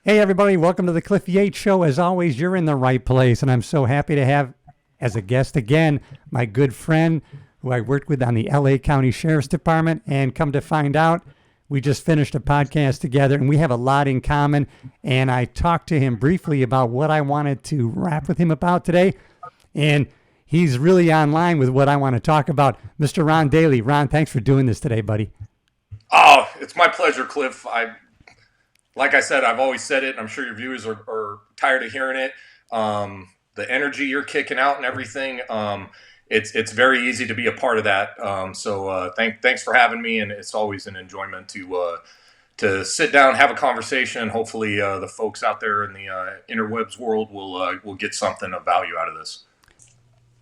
Hey, everybody, welcome to the Cliff Yates Show. As always, you're in the right place, and I'm so happy to have as a guest again my good friend who I worked with on the LA County Sheriff's Department. And come to find out, we just finished a podcast together, and we have a lot in common. And I talked to him briefly about what I wanted to rap with him about today, and he's really online with what I want to talk about. Mr. Ron Daly. Ron, thanks for doing this today, buddy. Oh, it's my pleasure, Cliff. Like I said, I've always said it, and I'm sure your viewers are tired of hearing it. The energy you're kicking out and everything, it's very easy to be a part of that. Thanks for having me, and it's always an enjoyment to sit down, have a conversation. Hopefully, the folks out there in the interwebs world will get something of value out of this.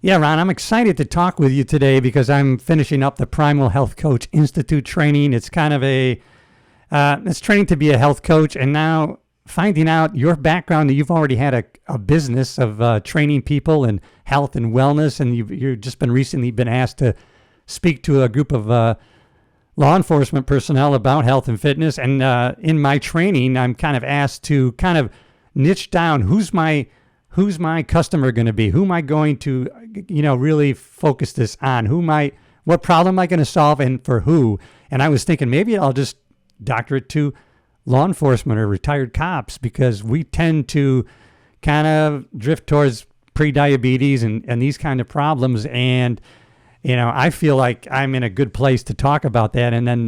Yeah, Ron, I'm excited to talk with you today because I'm finishing up the Primal Health Coach Institute training. It's kind of it's training to be a health coach, and now finding out your background that you've already had a business of training people in health and wellness, and you've just been recently been asked to speak to a group of law enforcement personnel about health and fitness. And in my training, I'm kind of asked to kind of niche down who's my customer going to be? Who am I going to, really focus this on? What problem am I going to solve and for who? And I was thinking maybe I'll just doctor it to law enforcement or retired cops because we tend to kind of drift towards pre-diabetes and these kind of problems. And, I feel like I'm in a good place to talk about that. And then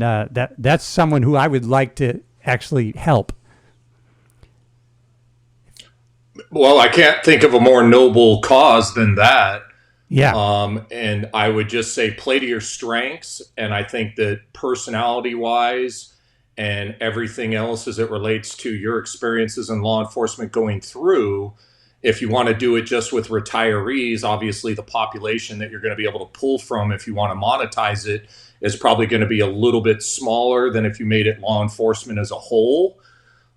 that's someone who I would like to actually help. Well, I can't think of a more noble cause than that. Yeah. And I would just say play to your strengths. And I think that personality wise and everything else as it relates to your experiences in law enforcement going through, if you want to do it just with retirees, obviously the population that you're going to be able to pull from if you want to monetize it is probably going to be a little bit smaller than if you made it law enforcement as a whole.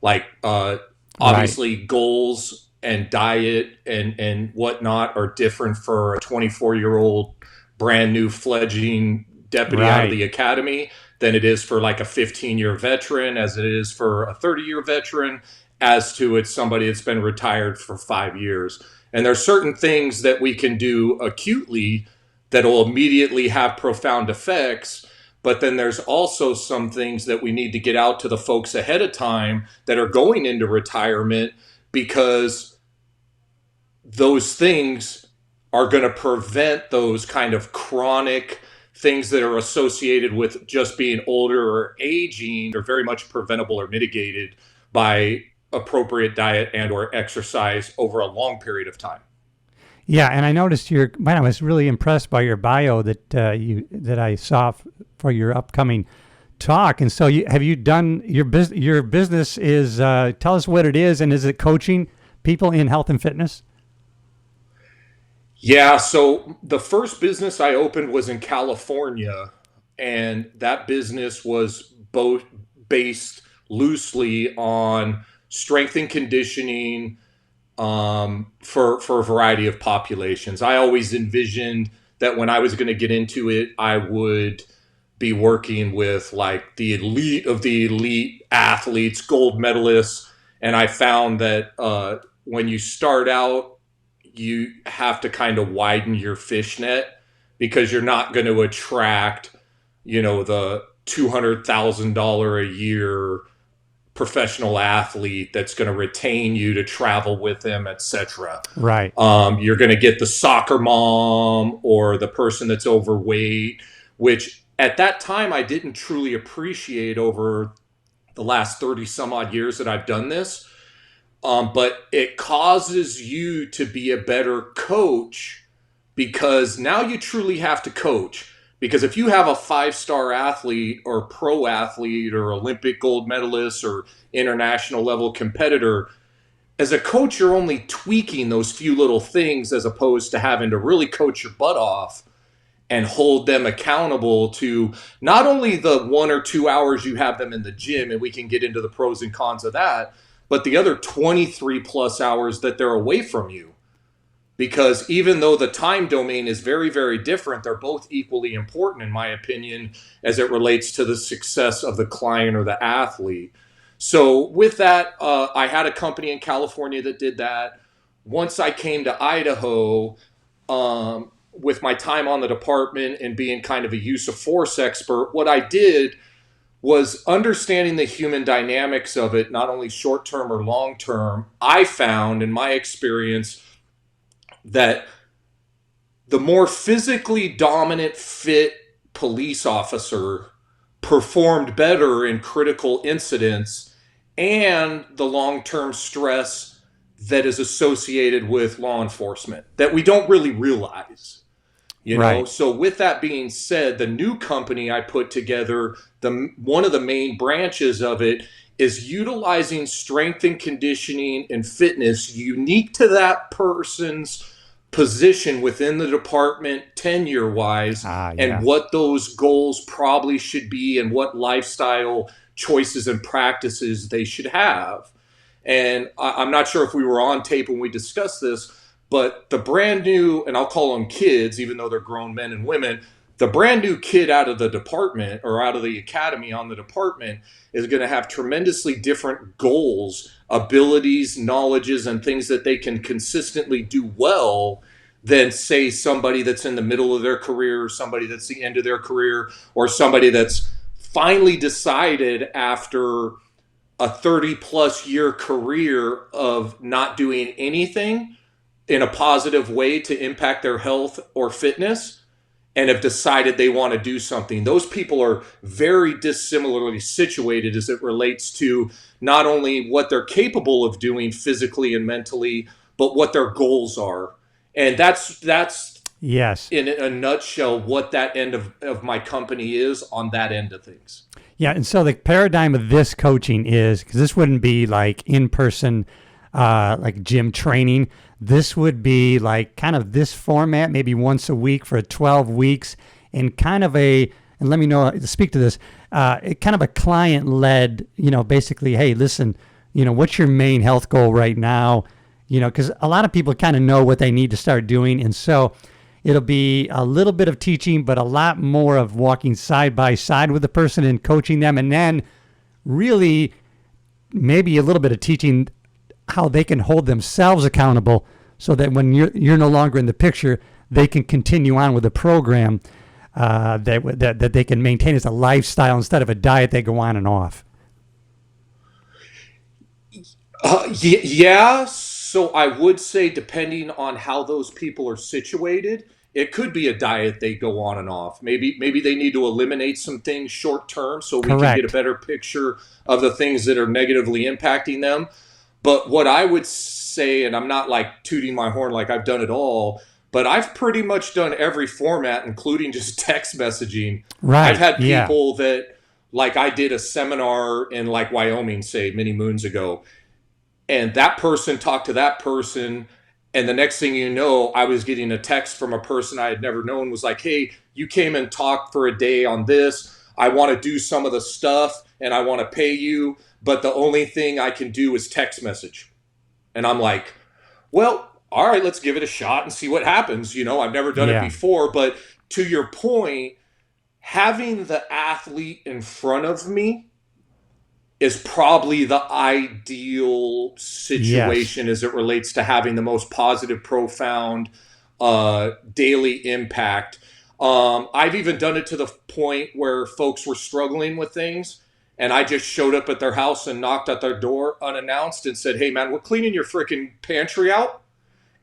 Like, Right. obviously goals and diet and whatnot are different for a 24-year-old brand new fledgling deputy out of Right. the academy than it is for like a 15-year veteran, as it is for a 30-year veteran, as to it's somebody that's been retired for 5 years. And there's certain things that we can do acutely that will immediately have profound effects. But then there's also some things that we need to get out to the folks ahead of time that are going into retirement because those things are going to prevent those kind of chronic things that are associated with just being older or aging are very much preventable or mitigated by appropriate diet and or exercise over a long period of time. Yeah, and I noticed man, I was really impressed by your bio that I saw for your upcoming talk. And so, have you done your business? Your business is tell us what it is, and is it coaching people in health and fitness? Yeah, so the first business I opened was in California, and that business was both based loosely on strength and conditioning for a variety of populations. I always envisioned that when I was going to get into it, I would be working with like the elite of the elite athletes, gold medalists, and I found that when you start out, you have to kind of widen your fishnet because you're not going to attract, the $200,000 a year professional athlete that's going to retain you to travel with them, etc. Right. You're going to get the soccer mom or the person that's overweight, which at that time I didn't truly appreciate over the last 30 some odd years that I've done this. But it causes you to be a better coach because now you truly have to coach. Because if you have a 5-star athlete or pro athlete or Olympic gold medalist or international level competitor, as a coach, you're only tweaking those few little things as opposed to having to really coach your butt off and hold them accountable to not only the 1 or 2 hours you have them in the gym, and we can get into the pros and cons of that, but the other 23 plus hours that they're away from you. Because even though the time domain is very, very different, they're both equally important, in my opinion, as it relates to the success of the client or the athlete. So with that, I had a company in California that did that. Once I came to Idaho, with my time on the department and being kind of a use of force expert, what I did was understanding the human dynamics of it, not only short term or long term. I found in my experience that the more physically dominant, fit police officer performed better in critical incidents, and the long term stress that is associated with law enforcement that we don't really realize. Right. So with that being said, the new company I put together, the one of the main branches of it is utilizing strength and conditioning and fitness unique to that person's position within the department tenure wise, Ah, and yeah. what those goals probably should be and what lifestyle choices and practices they should have. And I'm not sure if we were on tape when we discussed this, but the brand new, and I'll call them kids, even though they're grown men and women, the brand new kid out of the department or out of the academy on the department is going to have tremendously different goals, abilities, knowledges, and things that they can consistently do well than, say, somebody that's in the middle of their career, or somebody that's the end of their career, or somebody that's finally decided after a 30 plus year career of not doing anything in a positive way to impact their health or fitness and have decided they want to do something. Those people are very dissimilarly situated as it relates to not only what they're capable of doing physically and mentally, but what their goals are. And that's Yes. in a nutshell what that end of my company is on that end of things. Yeah, and so the paradigm of this coaching is because this wouldn't be like in person, like gym training. This would be like kind of this format, maybe once a week for 12 weeks, and kind of a, and let me know, speak to this, kind of a client led, basically, hey, listen, what's your main health goal right now? Because a lot of people kind of know what they need to start doing. And so it'll be a little bit of teaching, but a lot more of walking side by side with the person and coaching them. And then really maybe a little bit of teaching how they can hold themselves accountable so that when you're no longer in the picture, they can continue on with the program that they can maintain as a lifestyle instead of a diet they go on and off. Yeah. So I would say, depending on how those people are situated, it could be a diet they go on and off. Maybe they need to eliminate some things short term so we can get a Correct. better picture of the things that are negatively impacting them. But what I would say, and I'm not like tooting my horn like I've done it all, but I've pretty much done every format, including just text messaging. I've Right. had Yeah. people that, like, I did a seminar in like Wyoming, say, many moons ago, and that person talked to that person, and the next thing you know, I was getting a text from a person I had never known, was like, hey, you came and talked for a day on this, I want to do some of the stuff and I want to pay you, but the only thing I can do is text message. And I'm like, well, all right, let's give it a shot and see what happens. I've never done it Yeah. before. But to your point, having the athlete in front of me is probably the ideal Yes. situation as it relates to having the most positive, profound daily impact. I've even done it to the point where folks were struggling with things, and I just showed up at their house and knocked at their door unannounced and said, "Hey, man, we're cleaning your freaking pantry out,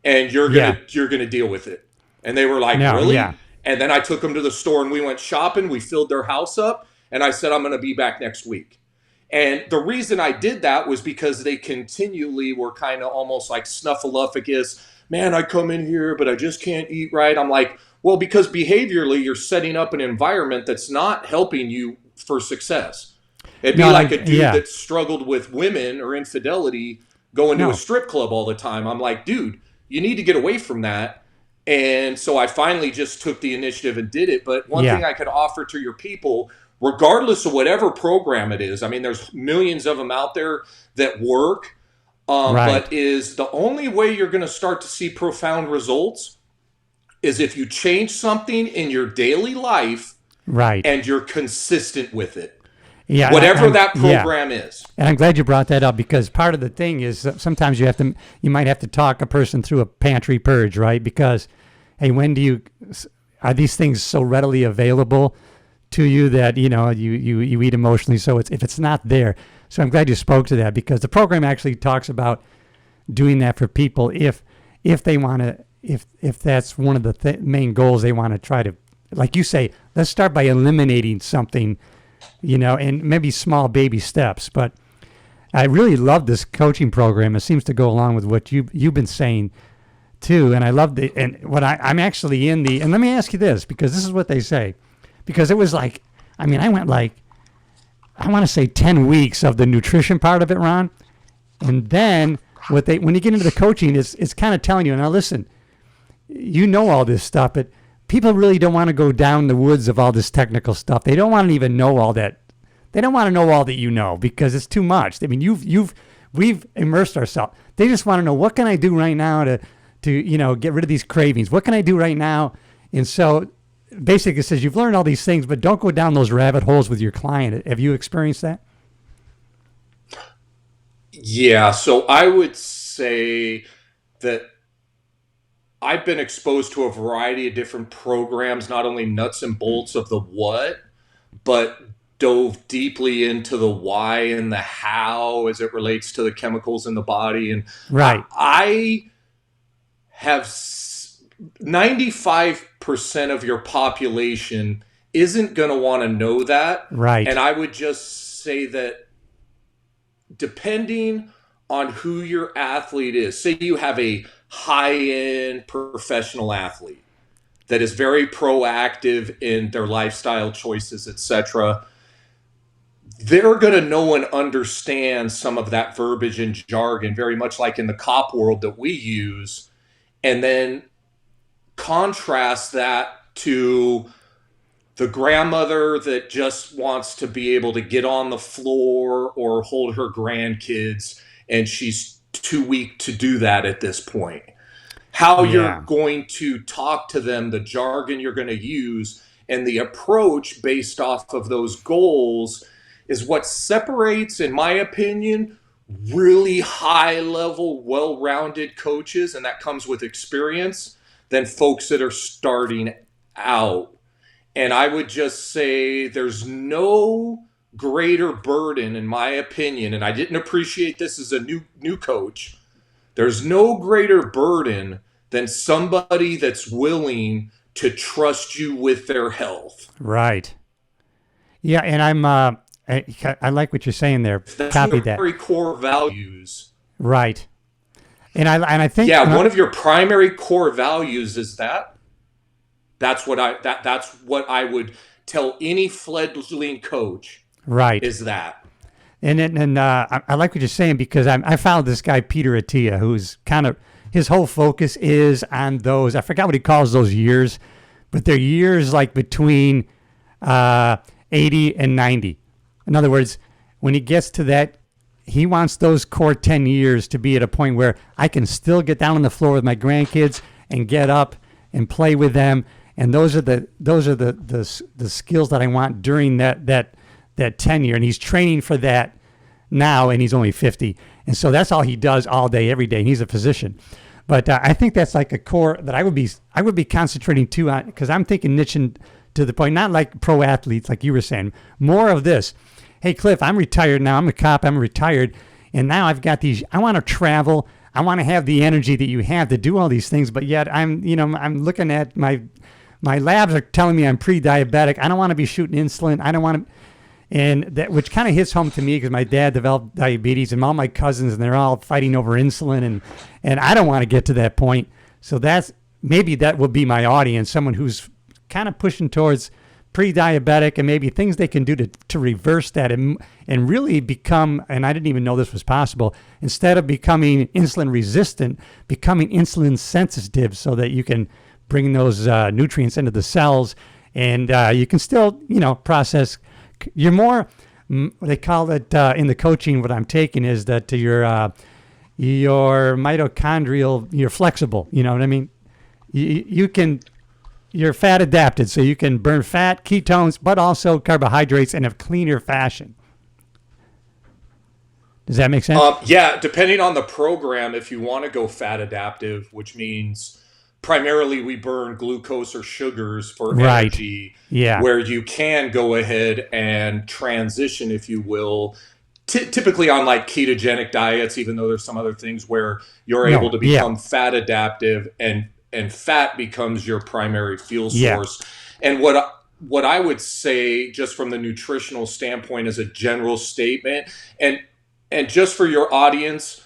and you're Yeah. gonna you're gonna deal with it." And they were like, No. "Really?" Yeah. And then I took them to the store and we went shopping. We filled their house up, and I said, "I'm gonna be back next week." And the reason I did that was because they continually were kind of almost like snuffleupagus. Man, I come in here, but I just can't eat right. I'm like, well, because behaviorally, you're setting up an environment that's not helping you for success. It'd be No. like a And dude yeah. that struggled with women or infidelity going to a No. strip club all the time. I'm like, dude, you need to get away from that. And so I finally just took the initiative and did it. But one thing Yeah. I could offer to your people, regardless of whatever program it is, I mean, there's millions of them out there that work, Right. but is the only way you're going to start to see profound results is if you change something in your daily life Right. and you're consistent with it. Yeah, whatever that yeah. program is. And I'm glad you brought that up, because part of the thing is that sometimes you might have to talk a person through a pantry purge, right? Because, hey, are these things so readily available to you that, you eat emotionally? So if it's not there. So I'm glad you spoke to that, because the program actually talks about doing that for people if they want to, if that's one of the main goals they want to try to, like you say, let's start by eliminating something, and maybe small baby steps. But I really love this coaching program. It seems to go along with what you've been saying too. And I love I'm actually in and let me ask you this, because this is what they say, because it was like, I went I want to say 10 weeks of the nutrition part of it, Ron. And then when you get into the coaching, it's kind of telling you, now listen, all this stuff, but people really don't want to go down the woods of all this technical stuff. They don't want to even know all that. They don't want to know all that because it's too much. We've immersed ourselves. They just want to know, what can I do right now to get rid of these cravings? What can I do right now? And so basically it says, you've learned all these things, but don't go down those rabbit holes with your client. Have you experienced that? Yeah, so I would say that I've been exposed to a variety of different programs, not only nuts and bolts of the what, but dove deeply into the why and the how as it relates to the chemicals in the body. And right, I have 95% of your population isn't going to want to know that. right, And I would just say that depending on who your athlete is, say you have a high-end professional athlete that is very proactive in their lifestyle choices, etc., they're going to know and understand some of that verbiage and jargon, very much like in the cop world that we use, and then contrast that to the grandmother that just wants to be able to get on the floor or hold her grandkids, and she's too weak to do that at this point. How you're going to talk to them, the jargon you're going to use, and the approach based off of those goals is what separates, in my opinion, really high-level, well-rounded coaches, and that comes with experience, than folks that are starting out. And I would just say there's no greater burden, in my opinion, and I didn't appreciate this as a new coach. There's no greater burden than somebody that's willing to trust you with their health. Right. Yeah, and I like what you're saying there. That's Copy your that. very core values. Right. And I think one of your primary core values is that. That's what I would tell any fledgling coach. Right. Is that. And I like what you're saying, because I found this guy Peter Attia, who's kind of, his whole focus is on those, I forgot what he calls those years, but they're years like between 80 and 90. In other words, when he gets to that, he wants those core 10 years to be at a point where I can still get down on the floor with my grandkids and get up and play with them. And those are the skills that I want during that tenure. And he's training for that now, and he's only 50. And so that's all he does all day, every day. And he's a physician. But I think that's like a core that I would be concentrating too on, because I'm thinking niching to the point, not like pro athletes, like you were saying, more of this. Hey, Cliff, I'm retired now. I'm a cop. I'm retired. And now I've got these, I want to travel. I want to have the energy that you have to do all these things. But yet I'm looking at my labs are telling me I'm pre-diabetic. I don't want to be shooting insulin. I don't want to, and that, which kind of hits home to me, because my dad developed diabetes, and all my cousins, and they're all fighting over insulin, and I don't want to get to that point. So maybe that will be my audience, someone who's kind of pushing towards pre-diabetic, and maybe things they can do to reverse that and really become, and I didn't even know this was possible, instead of becoming insulin resistant, becoming insulin sensitive, so that you can bring those nutrients into the cells, and you can still, process. You're more, they call it in the coaching, what I'm taking is that your mitochondrial, you're flexible. You know what I mean? You're fat adapted, so you can burn fat, ketones, but also carbohydrates in a cleaner fashion. Does that make sense? Yeah, depending on the program, if you want to go fat adaptive, which means primarily we burn glucose or sugars for Right. energy, Yeah. where you can go ahead and transition, if you will, typically on like ketogenic diets, even though there's some other things where you're able No. to Yeah. become fat adaptive and fat becomes your primary fuel Yeah. source. And what I would say just from the nutritional standpoint as a general statement, and just for your audience,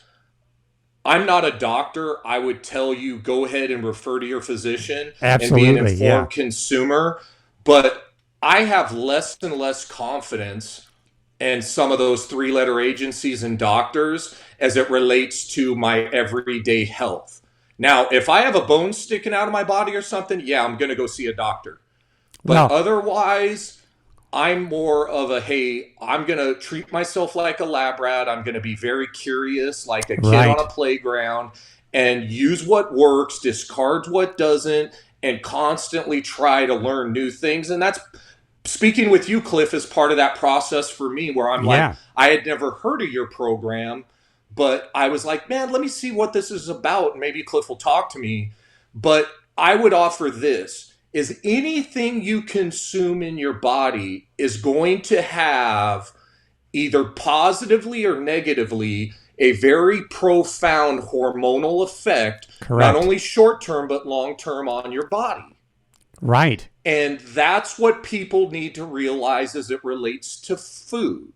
I'm not a doctor. I would tell you go ahead and refer to your physician and be an Absolutely. Yeah. informed consumer. But I have less and less confidence in some of those three-letter agencies and doctors as it relates to my everyday health. Now, if I have a bone sticking out of my body or something, yeah, I'm going to go see a doctor. But Well, otherwise, I'm more of a, hey, I'm going to treat myself like a lab rat. I'm going to be very curious, like a kid on a right. playground, and use what works, discard what doesn't, and constantly try to learn new things. And that's speaking with you, Cliff, is part of that process for me where I'm like, Yeah. I had never heard of your program, but I was like, man, let me see what this is about. Maybe Cliff will talk to me. But I would offer this is anything you consume in your body is going to have either positively or negatively a very profound hormonal effect, not Correct. only short term, but long term on your body. Right. And that's what people need to realize as it relates to food.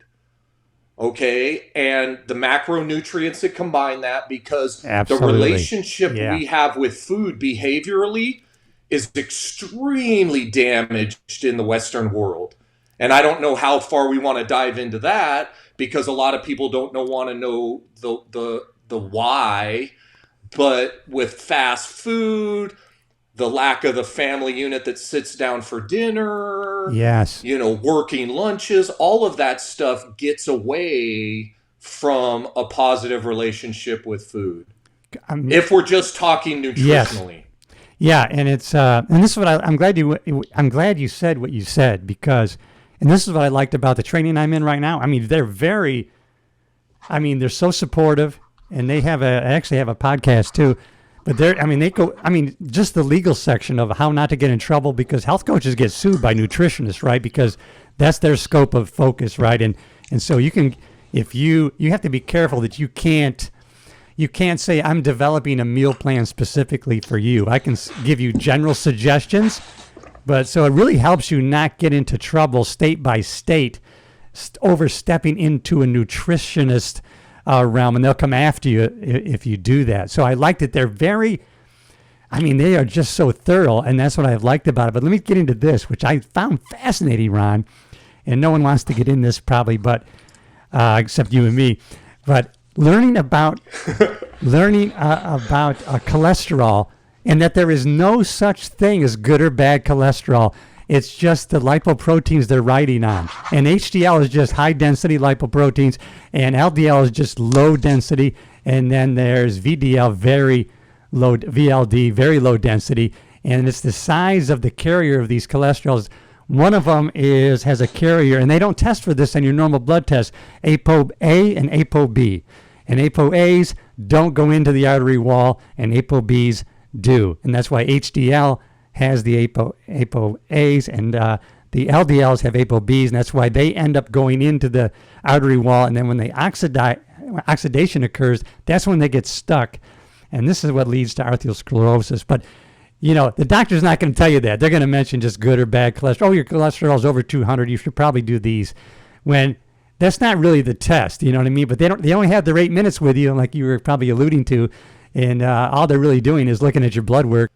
Okay. And the macronutrients that combine that, because the Absolutely. relationship Yeah. we have with food behaviorally is extremely damaged in the Western world. And I don't know how far we want to dive into that because a lot of people don't want to know the why. But with fast food, the lack of the family unit that sits down for dinner, Yes. working lunches, all of that stuff gets away from a positive relationship with food. Um, If we're just talking yes. nutritionally. Yeah, and it's and this is what I'm glad you said what you said because and this is what I liked about the training I'm in right now. I mean, they're so supportive and they actually have a podcast too. But just the legal section of how not to get in trouble because health coaches get sued by nutritionists, right? Because that's their scope of focus, right? And so if you have to be careful that you can't say I'm developing a meal plan specifically for you. I can give you general suggestions, but so it really helps you not get into trouble state by state, overstepping into a nutritionist realm, and they'll come after you if you do that. So I like that they are just so thorough, and that's what I've liked about it. But let me get into this, which I found fascinating, Ron, and no one wants to get in this probably, but except you and me. But learning about cholesterol and that there is no such thing as good or bad cholesterol. It's just the lipoproteins they're riding on. And HDL is just high density lipoproteins, and LDL is just low density. And then there's VDL, VLD, very low density. And it's the size of the carrier of these cholesterols. One of them has a carrier, and they don't test for this on your normal blood test, ApoA and ApoB. And ApoAs don't go into the artery wall, and ApoBs do. And that's why HDL has the ApoAs, and the LDLs have ApoBs, and that's why they end up going into the artery wall. And then when the oxidation occurs, that's when they get stuck. And this is what leads to arteriosclerosis. But the doctor's not going to tell you that. They're going to mention just good or bad cholesterol. Oh, your cholesterol's over 200. You should probably do these. When that's not really the test, you know what I mean? But they only have their 8 minutes with you, like you were probably alluding to. And all they're really doing is looking at your blood work.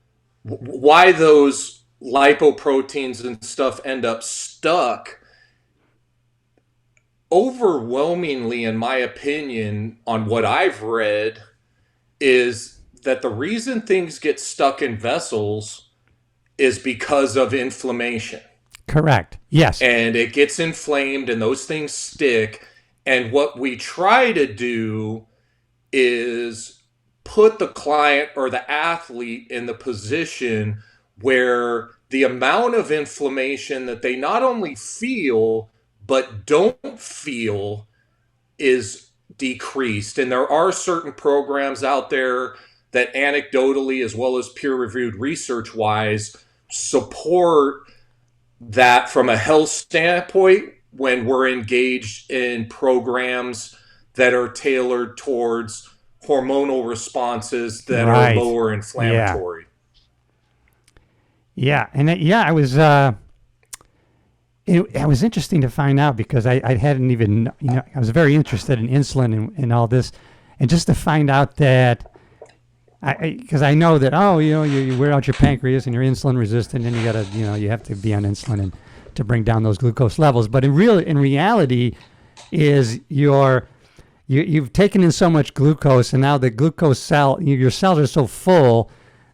Why those lipoproteins and stuff end up stuck overwhelmingly, in my opinion, on what I've read, is that the reason things get stuck in vessels is because of inflammation. Correct. Yes. And it gets inflamed and those things stick. And what we try to do is put the client or the athlete in the position where the amount of inflammation that they not only feel but don't feel is decreased. And there are certain programs out there that anecdotally, as well as peer reviewed research wise, support that from a health standpoint when we're engaged in programs that are tailored towards hormonal responses that are Right. lower Yeah. inflammatory. Yeah. And I was it was interesting to find out because I hadn't even, I was very interested in insulin and all this. And just to find out that, because I know that, oh, you wear out your pancreas and you're insulin resistant and you got to, you have to be on insulin and to bring down those glucose levels. But in reality is you've taken in so much glucose and now the glucose your cells are so full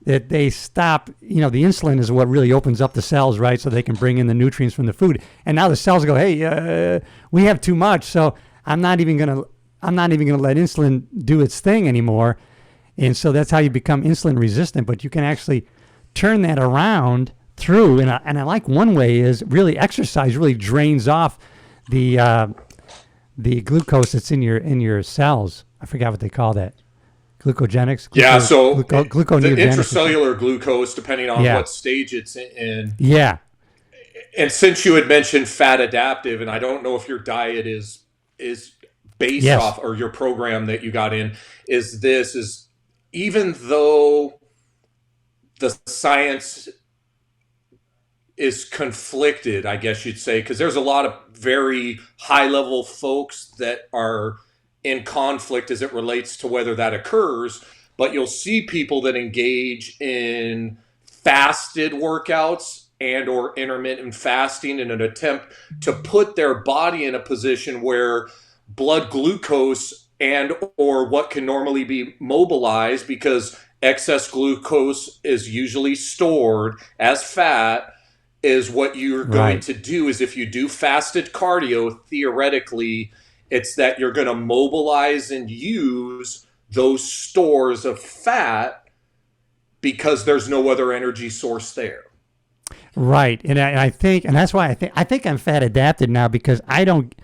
that they stop, the insulin is what really opens up the cells, right? So they can bring in the nutrients from the food. And now the cells go, hey, we have too much. So I'm not even going to let insulin do its thing anymore. And so that's how you become insulin resistant. But you can actually turn that around through. And I like one way is really exercise really drains off the glucose that's in your cells. I forgot what they call that. Glucogenics? So the gluconeogenics. intracellular glucose, depending on what stage it's in. Yeah. And since you had mentioned fat adaptive, and I don't know if your diet is based off, or your program that you got in is even though the science is conflicted, I guess you'd say, because there's a lot of very high level folks that are in conflict as it relates to whether that occurs, but you'll see people that engage in fasted workouts and or intermittent fasting in an attempt to put their body in a position where blood glucose and or what can normally be mobilized, because excess glucose is usually stored as fat, is what you're going to do is if you do fasted cardio, theoretically, it's that you're going to mobilize and use those stores of fat because there's no other energy source there. Right. And I think, and that's why I think I'm fat adapted now, because I don't,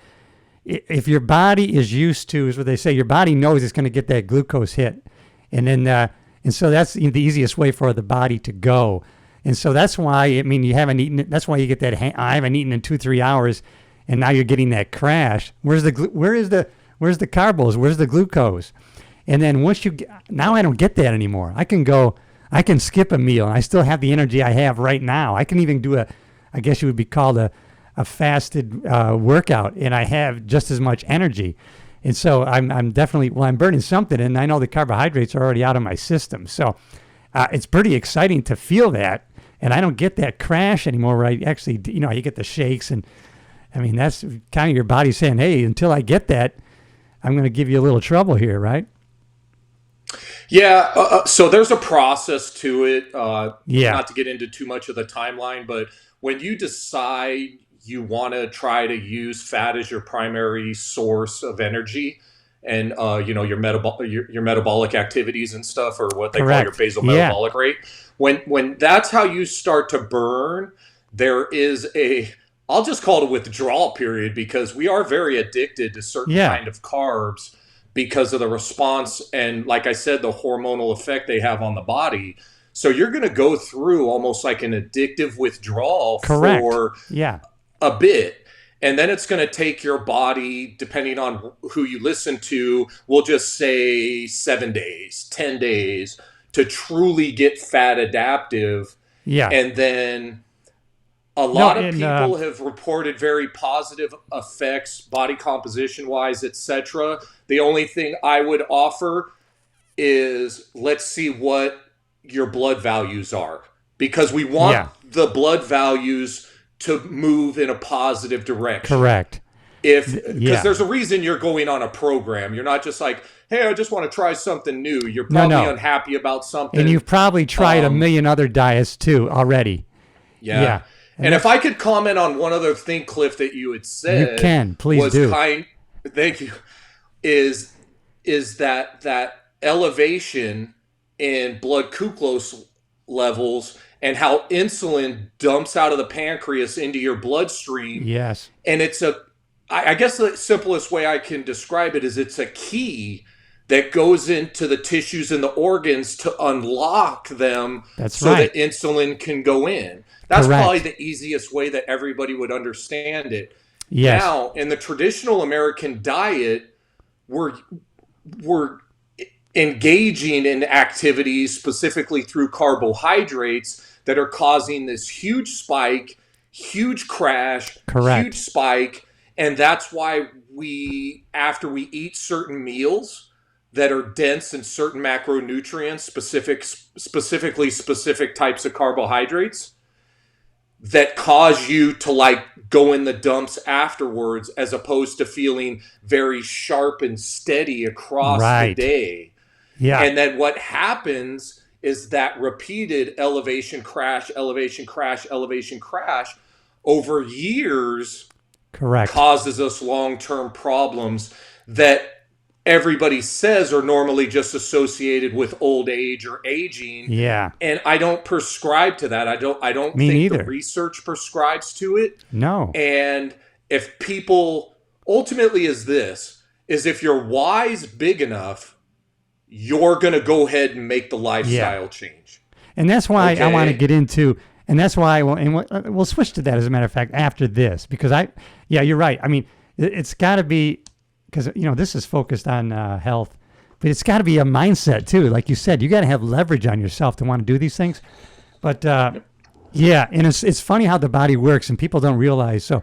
if your body is used to, is what they say, your body knows it's going to get that glucose hit. And then, and so that's the easiest way for the body to go. And so that's why, you haven't eaten, that's why you get that, I haven't eaten in 2-3 hours. And now you're getting that crash. Where's the carbos? Where's the glucose? And then now I don't get that anymore. I can skip a meal and I still have the energy I have right now. I can even do I guess it would be called a fasted workout, and I have just as much energy. And so I'm definitely, I'm burning something, and I know the carbohydrates are already out of my system. So it's pretty exciting to feel that, and I don't get that crash anymore where I actually, you get the shakes, and that's kind of your body saying, hey, until I get that, I'm going to give you a little trouble here, right? Yeah, so there's a process to it. Not to get into too much of the timeline, but when you decide you want to try to use fat as your primary source of energy, and your metabolic activities and stuff, or what they call your basal metabolic rate, when that's how you start to burn, there is I'll just call it a withdrawal period, because we are very addicted to certain kind of carbs because of the response and, like I said, the hormonal effect they have on the body. So you're going to go through almost like an addictive withdrawal for a bit. And then it's going to take your body, depending on who you listen to, we'll just say 7 days, 10 days to truly get fat adaptive. Yeah. And then a lot of people have reported very positive effects, body composition wise, etc. The only thing I would offer is, let's see what your blood values are, because we want the blood values to move in a positive direction. Correct. Because there's a reason you're going on a program. You're not just like, hey, I just want to try something new. You're probably unhappy about something. And you've probably tried a million other diets too already. Yeah. And if I could comment on one other thing, Cliff, that you had said, you can, please do. Thank you. Is that elevation in blood glucose levels and how insulin dumps out of the pancreas into your bloodstream. Yes. And it's I guess the simplest way I can describe it is it's a key that goes into the tissues and the organs to unlock them That's so right. that insulin can go in. That's probably Correct. the easiest way that everybody would understand it. Yes. Now, in the traditional American diet, we're we're engaging in activities specifically through carbohydrates that are causing this huge spike, huge crash, huge Correct. spike. And that's why after we eat certain meals that are dense in certain macronutrients, specifically specific types of carbohydrates, that cause you to like go in the dumps afterwards, as opposed to feeling very sharp and steady across the Right. day. Yeah. And then what happens is that repeated elevation, crash, elevation, crash, elevation, crash over years Correct. causes us long-term problems that everybody says are normally just associated with old age or aging. Yeah. And I don't prescribe to that. I don't Me think the neither. research prescribes to it. No. And if people ultimately is if your why's big enough, you're going to go ahead and make the Yeah. lifestyle change. And that's why I want to Okay. get into, and that's why we'll switch to that, as a matter of fact, after this, because yeah, you're right. I mean, it's got to be, because, this is focused on health, but it's got to be a mindset too. Like you said, you got to have leverage on yourself to want to do these things. But yeah, and it's funny how the body works, and people don't realize. So,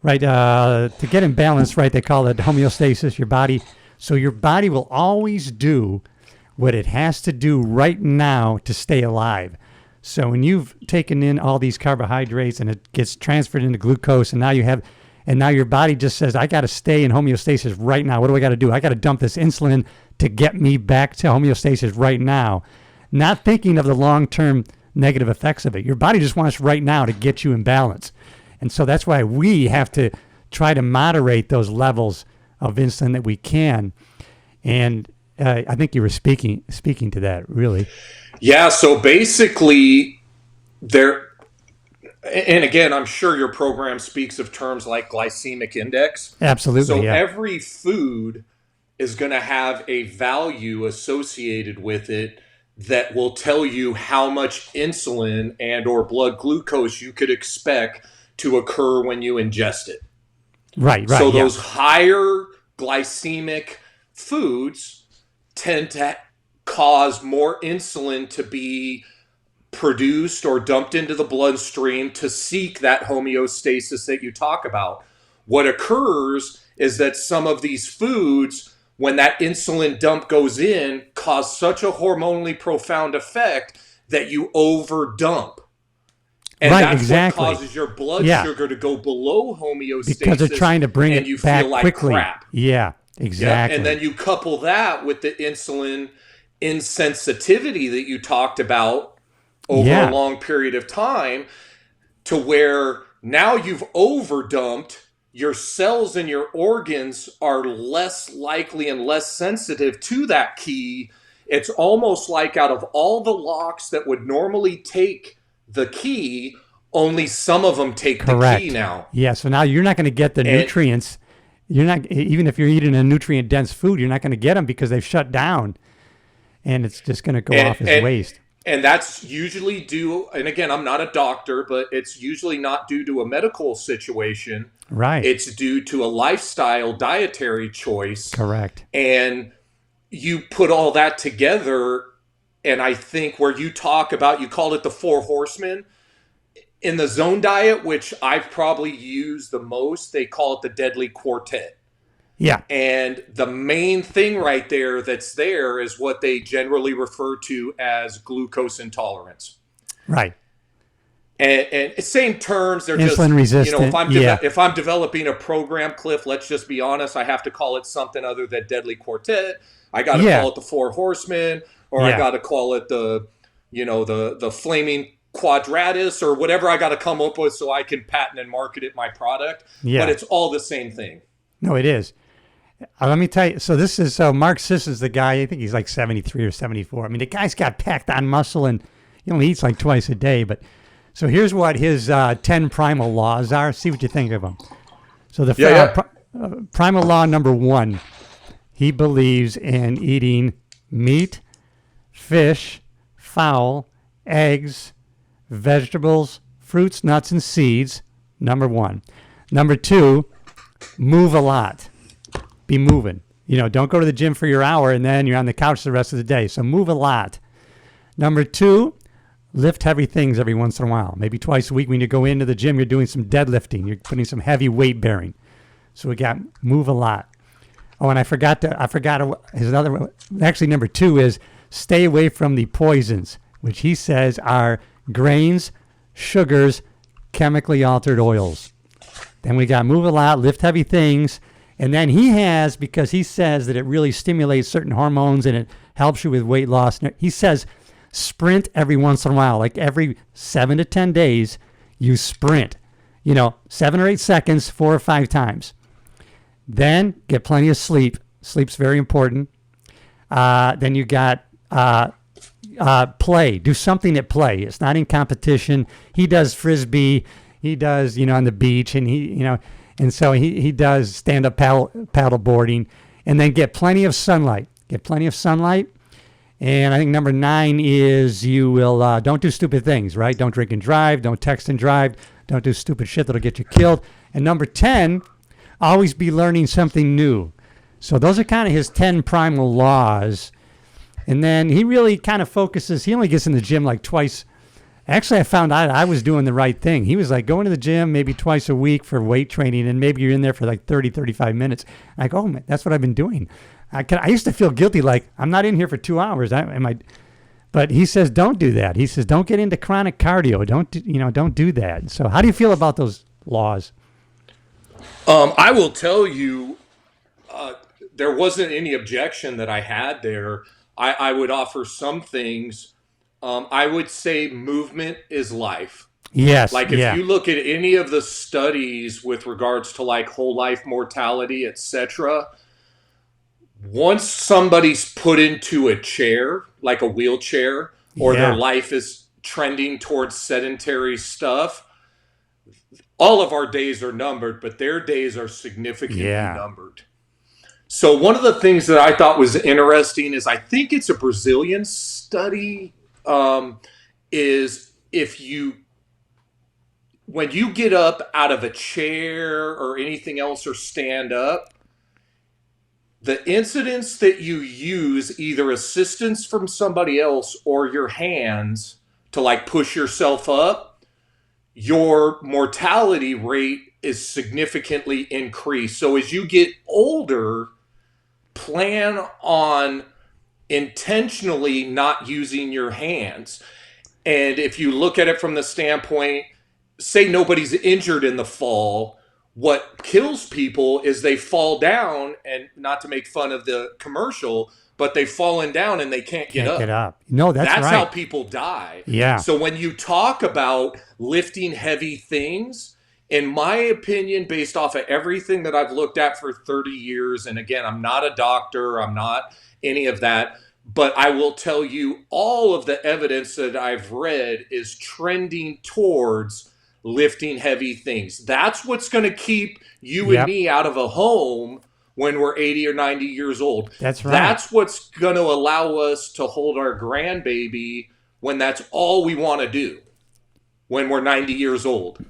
right, to get in balance, right, they call it homeostasis, your body. So your body will always do what it has to do right now to stay alive. So when you've taken in all these carbohydrates and it gets transferred into glucose, and now your body just says, I got to stay in homeostasis right now. What do I got to do? I got to dump this insulin to get me back to homeostasis right now. Not thinking of the long-term negative effects of it. Your body just wants right now to get you in balance. And so that's why we have to try to moderate those levels of insulin that we can. And I think you were speaking to that, really. Yeah, so basically there, and again, I'm sure your program speaks of terms like glycemic index. Absolutely, So yeah. every food is going to have a value associated with it that will tell you how much insulin and or blood glucose you could expect to occur when you ingest it. Right, So yeah. those higher glycemic foods tend to cause more insulin to be produced or dumped into the bloodstream to seek that homeostasis that you talk about. What occurs is that some of these foods, when that insulin dump goes in, cause such a hormonally profound effect that you overdump. And Right, that's what exactly. causes your blood Yeah. sugar to go below homeostasis, Because they're trying to bring and you it back feel like quickly. crap. Yeah, Yep. exactly. And then you couple that with the insulin insensitivity that you talked about over a Yeah, long period of time, to where now you've overdumped, your cells and your organs are less likely and less sensitive to that key. It's almost like out of all the locks that would normally take the key, only some of them take the key correct. now. Yeah, so now you're not going to get the And nutrients. You're not, even if you're eating a nutrient dense food, you're not going to get them because they've shut down, and it's just going to go and off as and waste. and that's usually due, and again, I'm not a doctor, but it's usually not due to a medical situation. Right. It's due to a lifestyle dietary choice. Correct. And you put all that together, and I think where you talk about, you called it the four horsemen. In the zone diet, which I've probably used the most, they call it the deadly quartet. Yeah. And the main thing right there that's there is what they generally refer to as glucose intolerance. Right. And same terms, they're just, Insulin resistant. Yeah. if I'm developing a program, Cliff, let's just be honest, I have to call it something other than deadly quartet. I got to Yeah. call it the four horsemen, or I Yeah. got to call it the flaming quadratus, or whatever I got to come up with so I can patent and market it my product. Yeah. But it's all the same thing. No, it is. Let me tell you. So this is Mark Siss is the guy. I think he's like 73 or 74. I mean, the guy's got packed on muscle, and he only eats like twice a day. But so here's what his 10 primal laws are. See what you think of them. So primal law number 1. He believes in eating meat, fish, fowl, eggs, vegetables, fruits, nuts, and seeds. Number 1. Number 2, move a lot. Be moving. Don't go to the gym for your hour and then you're on the couch the rest of the day. So move a lot. Number 2, lift heavy things every once in a while. Maybe twice a week when you go into the gym, you're doing some deadlifting. You're putting some heavy weight bearing. So we got move a lot. Oh, and I forgot his other one. Actually, number 2 is stay away from the poisons, which he says are grains, sugars, chemically altered oils. Then we got move a lot, lift heavy things. And then he has, because he says that it really stimulates certain hormones and it helps you with weight loss. He says sprint every once in a while, like every 7 to 10 days, you sprint, 7 or 8 seconds, 4 or 5 times. Then get plenty of sleep. Sleep's very important. Then you got play. Do something at play. It's not in competition. He does frisbee. He does, on the beach, and and so he does stand-up paddle boarding. And then get plenty of sunlight. Get plenty of sunlight. And I think number 9 is you will don't do stupid things, right? Don't drink and drive. Don't text and drive. Don't do stupid shit that'll get you killed. And number 10, always be learning something new. So those are kind of his 10 primal laws. And then he really kind of focuses, he only gets in the gym like twice. Actually, I found out I was doing the right thing. He was like going to the gym maybe twice a week for weight training, and maybe you're in there for like 30, 35 minutes. I'm like, oh, man, that's what I've been doing. I used to feel guilty, like I'm not in here for 2 hours. But he says, don't do that. He says, don't get into chronic cardio. Don't do that. So how do you feel about those laws? I will tell you, there wasn't any objection that I had there. I would offer some things. I would say movement is life. Yes. Like if you look at any of the studies with regards to like whole life mortality, etc., once somebody's put into a chair, like a wheelchair, or their life is trending towards sedentary stuff, all of our days are numbered, but their days are significantly numbered. So one of the things that I thought was interesting is I think it's a Brazilian study, is when you get up out of a chair or anything else or stand up, the incidence that you use either assistance from somebody else or your hands to like push yourself up, your mortality rate is significantly increased. So as you get older, plan on intentionally not using your hands. And if you look at it from the standpoint, say nobody's injured in the fall, what kills people is they fall down, and not to make fun of the commercial, but they've fallen down and they can't get up. No, that's right. That's how people die. Yeah. So when you talk about lifting heavy things, in my opinion, based off of everything that I've looked at for 30 years, and again, I'm not a doctor, I'm not any of that, but I will tell you all of the evidence that I've read is trending towards lifting heavy things. That's what's going to keep you and me out of a home when we're 80 or 90 years old. That's right. That's what's going to allow us to hold our grandbaby when that's all we want to do when we're 90 years old.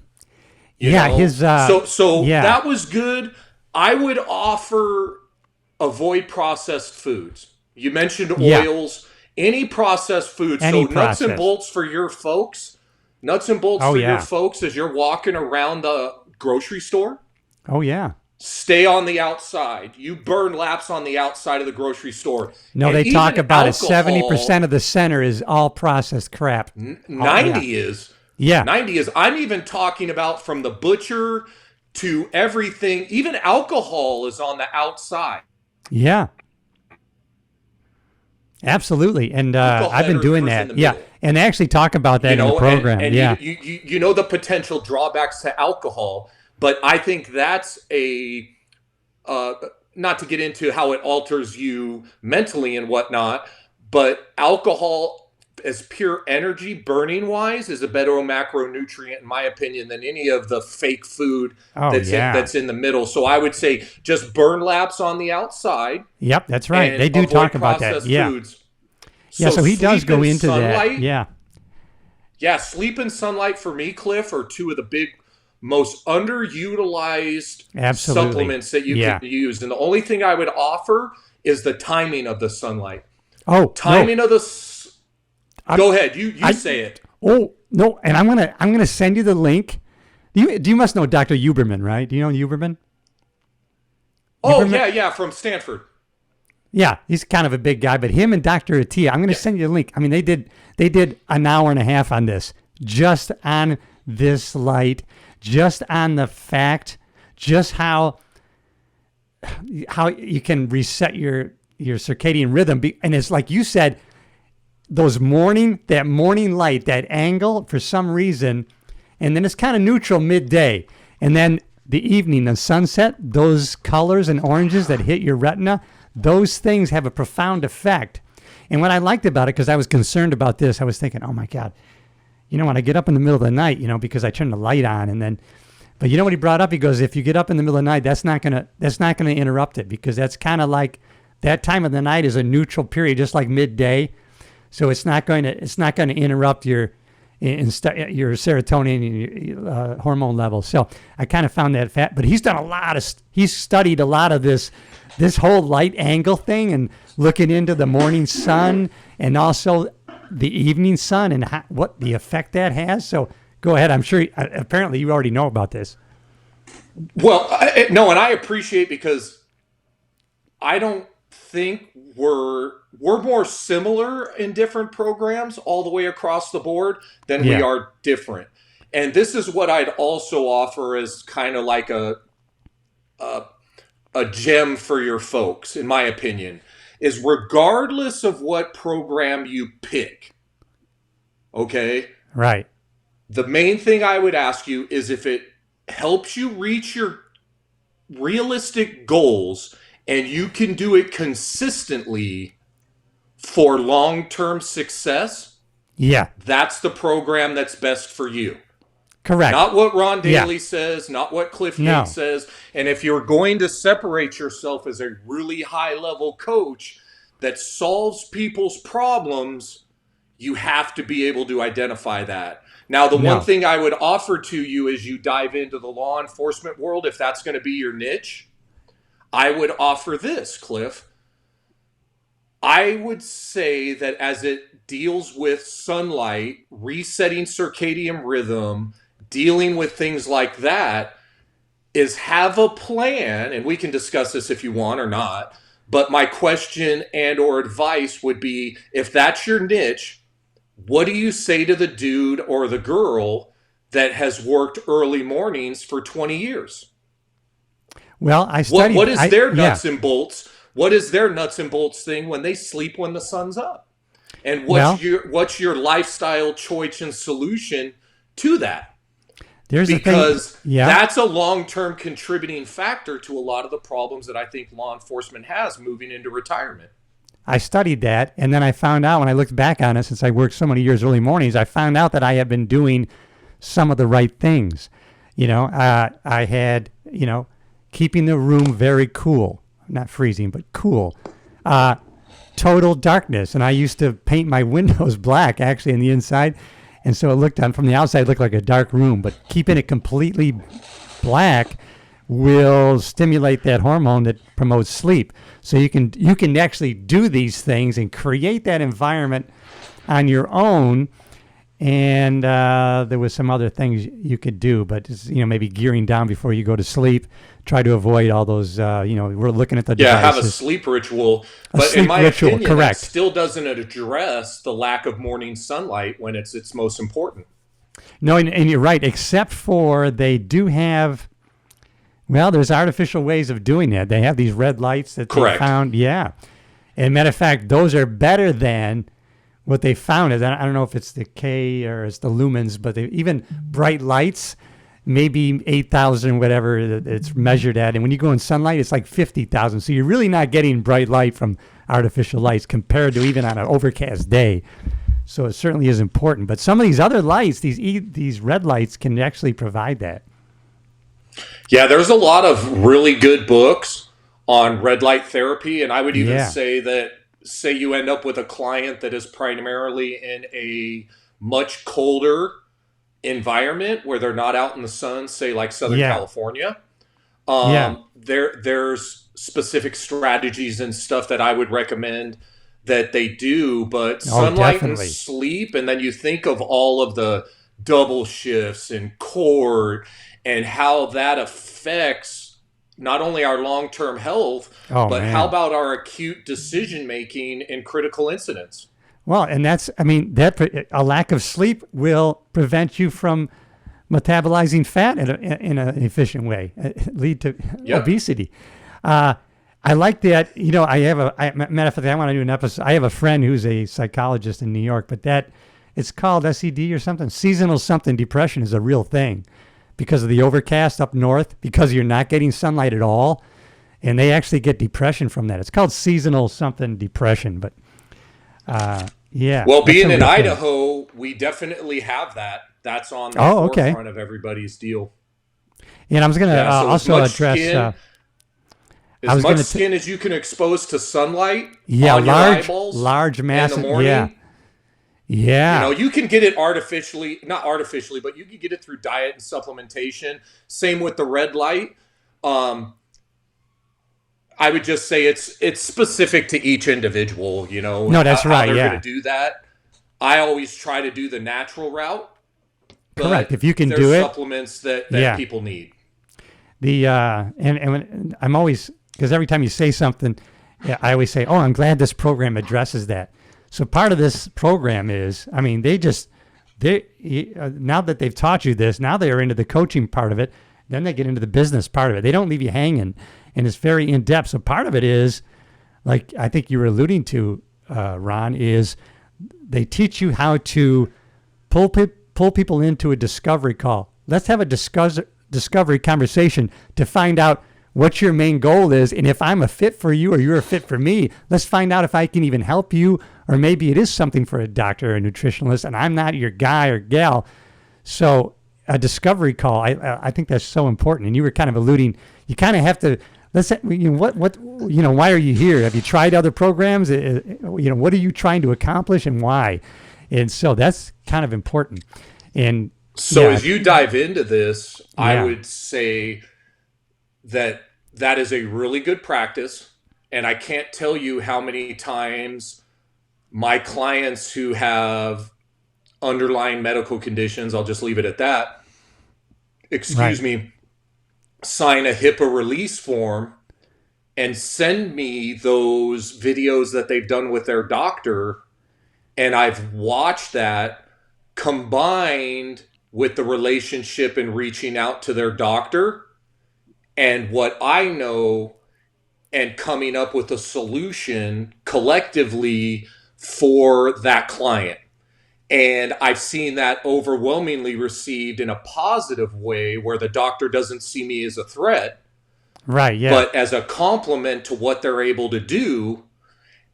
You know? That was good. I would offer avoid processed foods. You mentioned oils, any processed foods. Nuts and bolts for your folks. Nuts and bolts for your folks as you're walking around the grocery store. Oh, yeah. Stay on the outside. You burn laps on the outside of the grocery store. No, they talk about alcohol, it. 70% of the center is all processed crap. 90 is. Yeah. 90 is. I'm even talking about from the butcher to everything. Even alcohol is on the outside. Yeah. Absolutely. And I've been doing that. Yeah. And they actually talk about that in the program. And you know the potential drawbacks to alcohol, but I think that's not to get into how it alters you mentally and whatnot, but alcohol as pure energy burning wise is a better macronutrient in my opinion than any of the fake food Oh, yeah. that's in the middle. So I would say just burn laps on the outside Yep, that's right. and They do avoid talk about that. processed Yeah. foods. Yeah, So so he does sleep go and into that. sunlight. Yeah, Yeah, sleep and sunlight for me, Cliff, are two of the big, most underutilized absolutely. supplements that you can Yeah. use. And the only thing I would offer is the timing of the sunlight. Oh, no. Timing of go ahead, you I, say it. oh, no, and I'm gonna send you the link. You must know Dr. Huberman, right? Do you know Huberman? Oh, Huberman? yeah, from Stanford. Yeah, he's kind of a big guy, but him and Dr. Attia, I'm going to send you a link. I mean, they did an hour and a half on this, just on this light, just on the fact, just how you can reset your circadian rhythm. And it's like you said, that morning light, that angle for some reason, and then it's kind of neutral midday, and then the evening, the sunset, those colors and oranges that hit your retina, those things have a profound effect. And what I liked about it, because I was concerned about this, I was thinking, oh my God, when I get up in the middle of the night, because I turn the light on and then, but you know what he brought up? He goes, if you get up in the middle of the night, that's not gonna interrupt it, because that's kind of like that time of the night is a neutral period, just like midday. So it's not going to interrupt your serotonin and your hormone levels. So I kind of found that but he's studied a lot of this whole light angle thing and looking into the morning sun and also the evening sun and what the effect that has. So go ahead. I'm sure apparently you already know about this. Well, no, and I appreciate, because I don't think we're more similar in different programs all the way across the board than we are different. And this is what I'd also offer as kind of like a gem for your folks, in my opinion, is regardless of what program you pick, okay? Right. The main thing I would ask you is if it helps you reach your realistic goals and you can do it consistently for long-term success, that's the program that's best for you. Correct. Not what Ron Daly says, not what Cliff Yates says. And if you're going to separate yourself as a really high-level coach that solves people's problems, you have to be able to identify that. Now, the one thing I would offer to you as you dive into the law enforcement world, if that's going to be your niche, I would offer this, Cliff. I would say that as it deals with sunlight, resetting circadian rhythm, dealing with things like that, is have a plan, and we can discuss this if you want or not, but my question and or advice would be, if that's your niche, what do you say to the dude or the girl that has worked early mornings for 20 years? Well, I studied. What is their nuts and bolts? What is their nuts and bolts thing when they sleep when the sun's up? And what's your lifestyle choice and solution to that? Because that's a long-term contributing factor to a lot of the problems that I think law enforcement has moving into retirement. I studied that, and then I found out when I looked back on it, since I worked so many years early mornings, I found out that I had been doing some of the right things. I had, keeping the room very cool, not freezing, but cool. Total darkness, and I used to paint my windows black, actually, on the inside, and so it looked from the outside, it looked like a dark room, but keeping it completely black will stimulate that hormone that promotes sleep. So you can actually do these things and create that environment on your own. And there was some other things you could do, but maybe gearing down before you go to sleep. Try to avoid all those. We're looking at the devices. Have a sleep ritual. But in my opinion, correct, that still doesn't address the lack of morning sunlight when it's most important. No, and you're right. Except for they do have. Well, there's artificial ways of doing that. They have these red lights that they found. Yeah. And matter of fact, those are better than what they found. I don't know if it's the K or it's the lumens, but even bright lights, maybe 8,000, whatever it's measured at. And when you go in sunlight, it's like 50,000. So you're really not getting bright light from artificial lights compared to even on an overcast day. So it certainly is important. But some of these other lights, these red lights, can actually provide that. Yeah, there's a lot of really good books on red light therapy, and I would even Yeah. say that, say you end up with a client that is primarily in a much colder environment where they're not out in the sun, say like Southern Yeah. California. Yeah. There's specific strategies and stuff that I would recommend that they do, but Oh, sunlight and definitely. sleep, and then you think of all of the double shifts and cord and how that affects not only our long-term health, Oh, but how man. about our acute decision making in critical incidents? Well, and that's, I mean, a lack of sleep will prevent you from metabolizing fat in an efficient way, lead to Yep. obesity. Uh, I like that. Matter of fact, I want to do an episode. I have a friend who's a psychologist in New York, but it's called SED or something. Seasonal something depression is a real thing because of the overcast up north, because you're not getting sunlight at all. And they actually get depression from that. It's called seasonal something depression, but yeah. Well, That's a being in real thing. Idaho, we definitely have that. That's on the Oh, okay. forefront of everybody's deal. And I was going to Yeah, so also address. I as was much going to. skin as you can expose to sunlight Yeah, on your large, eyeballs large, in the massive. Yeah, morning. You know, yeah, you can get it artificially, not artificially, but you can get it through diet and supplementation. Same with the red light. Um, I would just say it's specific to each individual, you know, no, that's how right. they're going to Yeah, do that. I always try to do the natural route, correct. but If you can there's do it, supplements that yeah. people need. And when, I'm always, because every time you say something, yeah, I always say, "Oh, I'm glad this program addresses that." So part of this program is, I mean, now that they've taught you this, now they are into the coaching part of it. Then they get into the business part of it. They don't leave you hanging, and it's very in depth. So part of it is, like I think you were alluding to, Ron, is they teach you how to pull people into a discovery call. Let's have a discovery conversation to find out what your main goal is, and if I'm a fit for you or you're a fit for me. Let's find out if I can even help you, or maybe it is something for a doctor or a nutritionalist, and I'm not your guy or gal. So a discovery call, I think that's so important. And you were kind of alluding, you kind of have to. Why are you here? Have you tried other programs? What are you trying to accomplish and why? And so that's kind of important. And So yeah, as you dive into this, I yeah, would say that is a really good practice. And I can't tell you how many times my clients who have underlying medical conditions, I'll just leave it at that, right, excuse me, sign a HIPAA release form and send me those videos that they've done with their doctor. And I've watched that combined with the relationship and reaching out to their doctor and what I know and coming up with a solution collectively for that client. And I've seen that overwhelmingly received in a positive way where the doctor doesn't see me as a threat, right, yeah, but as a complement to what they're able to do.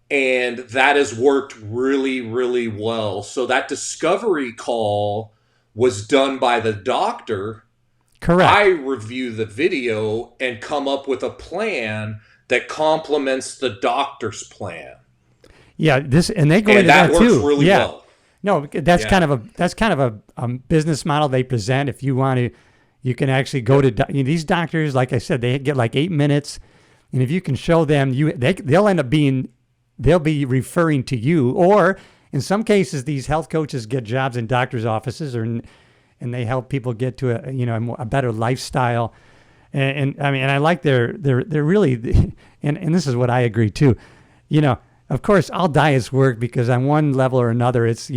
And that has worked really, really well. So that discovery call was done by the doctor. I correct. review the video and come up with a plan that complements the doctor's plan. Yeah, and they go And into that that works too. really Yeah, well. no, that's Yeah. kind of a business model they present. If you want to, you can actually go Yep. to these doctors. Like I said, they get like 8 minutes, and if you can show them, they'll end up being, they'll be referring to you, or in some cases, these health coaches get jobs in doctors' offices, and they help people get to a better lifestyle. And I mean, and I like they're really, and this is what I agree too. Of course, all diets work because on one level or another, it's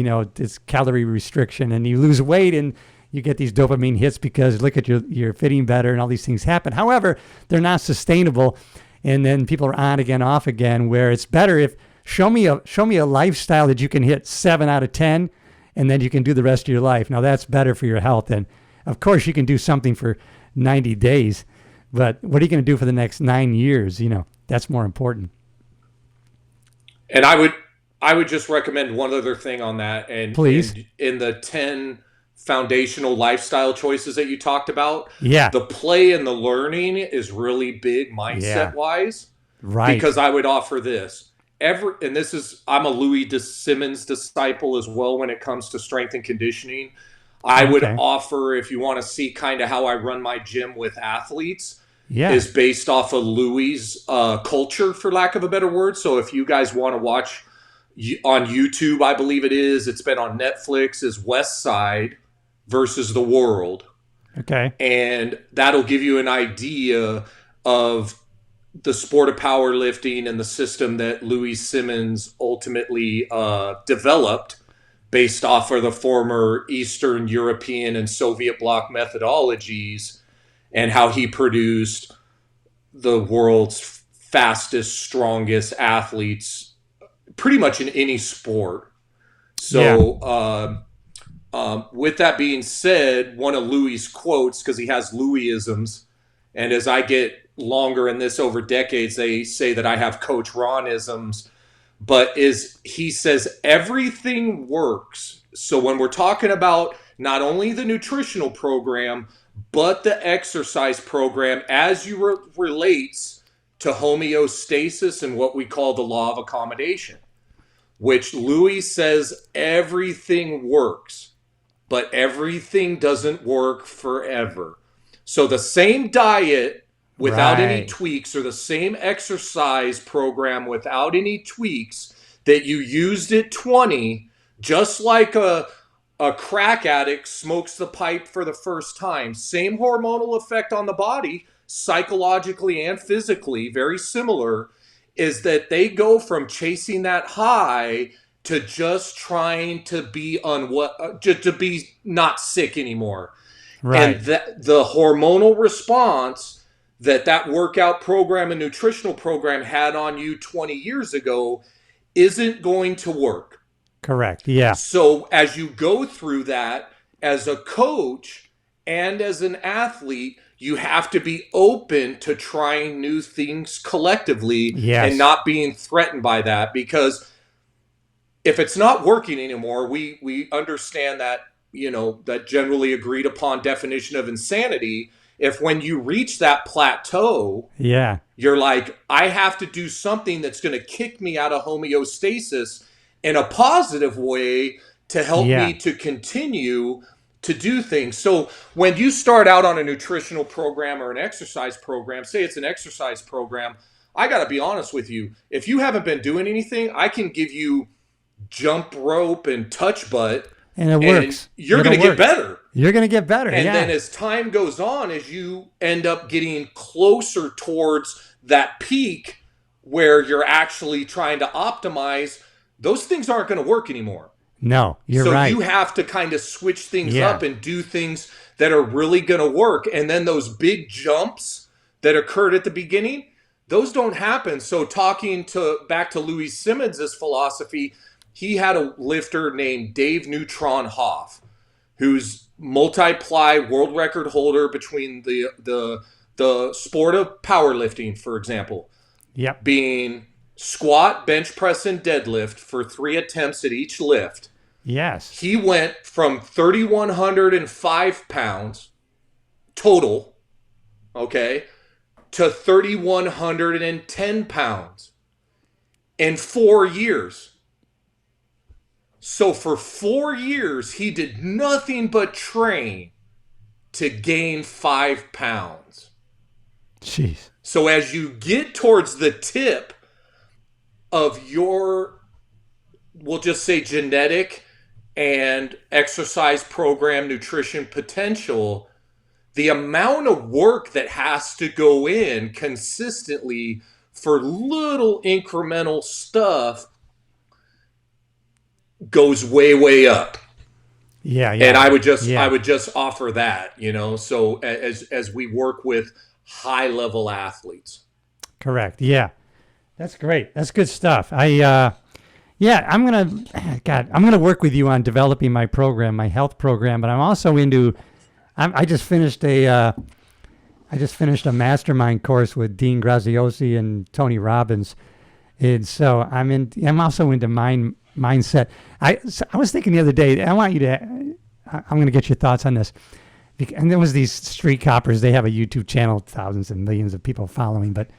calorie restriction, and you lose weight and you get these dopamine hits because look at you're fitting better and all these things happen. However, they're not sustainable, and then people are on again, off again. Where it's better if show me a lifestyle that you can hit 7 out of 10, and then you can do the rest of your life. Now that's better for your health, and of course you can do something for 90 days, but what are you going to do for the next 9 years? That's more important. And I would just recommend one other thing on that, Please. and in the 10 foundational lifestyle choices that you talked about, Yeah. the play and the learning is really big Yeah. mindset wise, Right. because I would offer this. And this is, I'm a Louis Simmons disciple as well when it comes to strength and conditioning. I would Okay. offer, if you want to see kind of how I run my gym with athletes, Yeah. is based off of Louis' culture, for lack of a better word. So if you guys want to watch on YouTube, I believe it's been on Netflix, is West Side versus the World. Okay. And that'll give you an idea of the sport of powerlifting and the system that Louis Simmons ultimately developed based off of the former Eastern European and Soviet bloc methodologies, and how he produced the world's fastest, strongest athletes pretty much in any sport. Yeah. So, with that being said, one of Louis' quotes, because he has Louisisms, and as I get longer in this over decades, they say that I have Coach Ronisms, but is he says everything works. So when we're talking about not only the nutritional program, but the exercise program as you relates to homeostasis and what we call the law of accommodation, which Louis says everything works, but everything doesn't work forever. So the same diet without any Right. tweaks, or the same exercise program without any tweaks that you used at 20, just like a crack addict smokes the pipe for the first time, same hormonal effect on the body, psychologically and physically, very similar, is that they go from chasing that high to just trying to be to be not sick anymore. Right. And the hormonal response that workout program and nutritional program had on you 20 years ago isn't going to work. Correct. Yeah. So as you go through that as a coach and as an athlete, you have to be open to trying new things collectively and Yes. not being threatened by that, because if it's not working anymore, we understand that, that generally agreed upon definition of insanity. If when you reach that plateau, Yeah. you're like, I have to do something that's going to kick me out of homeostasis in a positive way to help me Yeah. to continue to do things. So when you start out on a nutritional program or an exercise program, say it's an exercise program, I got to be honest with you. If you haven't been doing anything, I can give you jump rope and touch butt, And it and works. you're It'll going to get work. better. You're going to get better. And then Yeah. as time goes on, as you end up getting closer towards that peak where you're actually trying to optimize, those things aren't going to work anymore. No, you're So right. you have to kind of switch things Yeah. up and do things that are really going to work. And then those big jumps that occurred at the beginning, those don't happen. So talking to back to Louis Simmons's philosophy, he had a lifter named Dave Neutron Hoff, who's multiply world record holder between the sport of powerlifting, for example, Yep. being squat, bench press, and deadlift for 3 attempts at each lift. Yes. He went from 3,105 pounds total, okay, to 3,110 pounds in 4 years. So for 4 years, he did nothing but train to gain 5 pounds. Jeez. So as you get towards the tip of your, we'll just say, genetic and exercise program nutrition potential, the amount of work that has to go in consistently for little incremental stuff goes way, way up. Yeah. And Yeah. I would just offer that, so as we work with high level athletes. Correct. Yeah. That's great. That's good stuff. Yeah, I'm gonna work with you on developing my program, my health program, but I'm also into, I just finished a mastermind course with Dean Graziosi and Tony Robbins. And so I'm also into mindset. I was thinking the other day, I'm going to get your thoughts on this. And there was these street coppers. They have a YouTube channel, thousands and millions of people following. But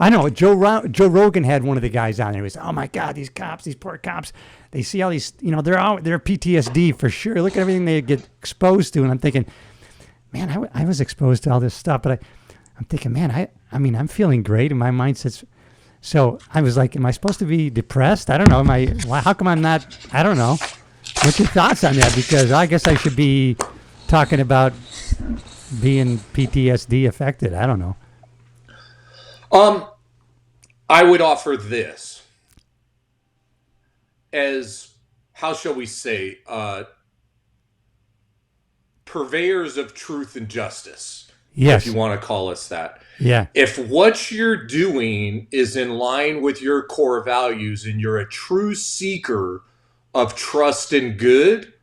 I know Joe Rogan had one of the guys on there. He was, oh my God, these cops, these poor cops. They see all these, they're PTSD for sure. Look at everything they get exposed to. And I'm thinking, man, I was exposed to all this stuff. But I'm thinking, man, I'm feeling great. And my mindset's, so I was like, am I supposed to be depressed? I don't know. How come I'm not? I don't know. What's your thoughts on that? Because I guess I should be talking about being PTSD affected. I don't know. I would offer this as, how shall we say, purveyors of truth and justice. Yes. If you want to call us that. Yeah. If what you're doing is in line with your core values and you're a true seeker of trust and good,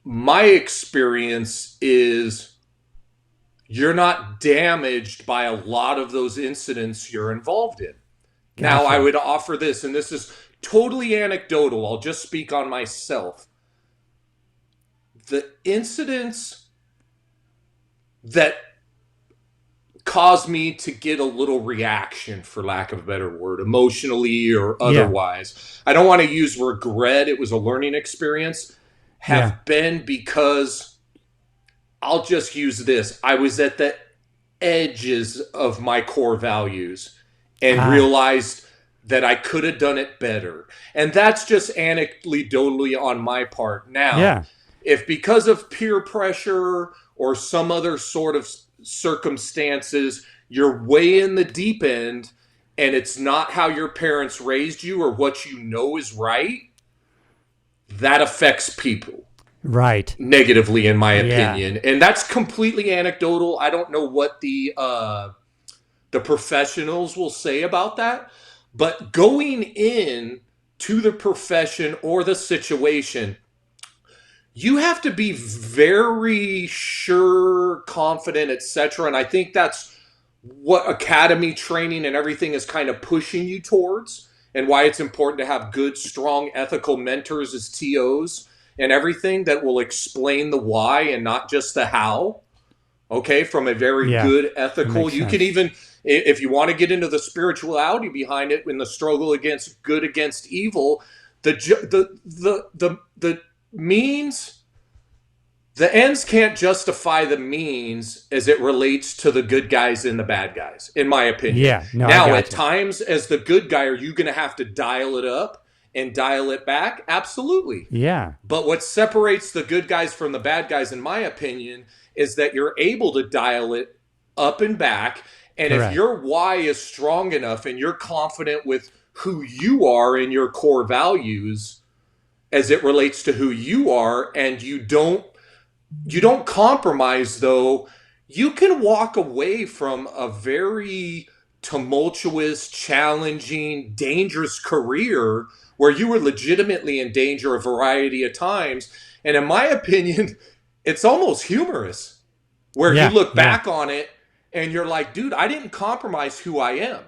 my experience is you're not damaged by a lot of those incidents you're involved in. Gotcha. Now, I would offer this, and this is totally anecdotal. I'll just speak on myself. The incidents that caused me to get a little reaction, for lack of a better word, emotionally or otherwise. Yeah. I don't want to use regret. It was a learning experience. Have been because, I'll just use this. I was at the edges of my core values and realized that I could have done it better. And that's just anecdotally on my part. Now, if because of peer pressure or some other sort of circumstances, you're way in the deep end and it's not how your parents raised you or what you know is right, that affects people. Right. Negatively, in my opinion. And that's completely anecdotal. I don't know what the professionals will say about that. But going in to the profession or the situation, you have to be very sure, confident, etc. And I think that's what academy training and everything is kind of pushing you towards, and why it's important to have good, strong, ethical mentors as TOs and everything that will explain the why and not just the how. Okay, from a very good ethical. You can even, if you want to get into the spirituality behind it, in the struggle against good against evil, the means, the ends can't justify the means as it relates to the good guys and the bad guys, in my opinion. Yeah. No, now, at times, as the good guy, are you going to have to dial it up and dial it back? Absolutely. Yeah. But what separates the good guys from the bad guys, in my opinion, is that you're able to dial it up and back. And Correct. If your why is strong enough and you're confident with who you are and your core values as it relates to who you are, and you don't compromise, though, you can walk away from a very tumultuous, challenging, dangerous career where you were legitimately in danger a variety of times. And in my opinion, it's almost humorous, where you look back on it and you're like, dude, I didn't compromise who I am.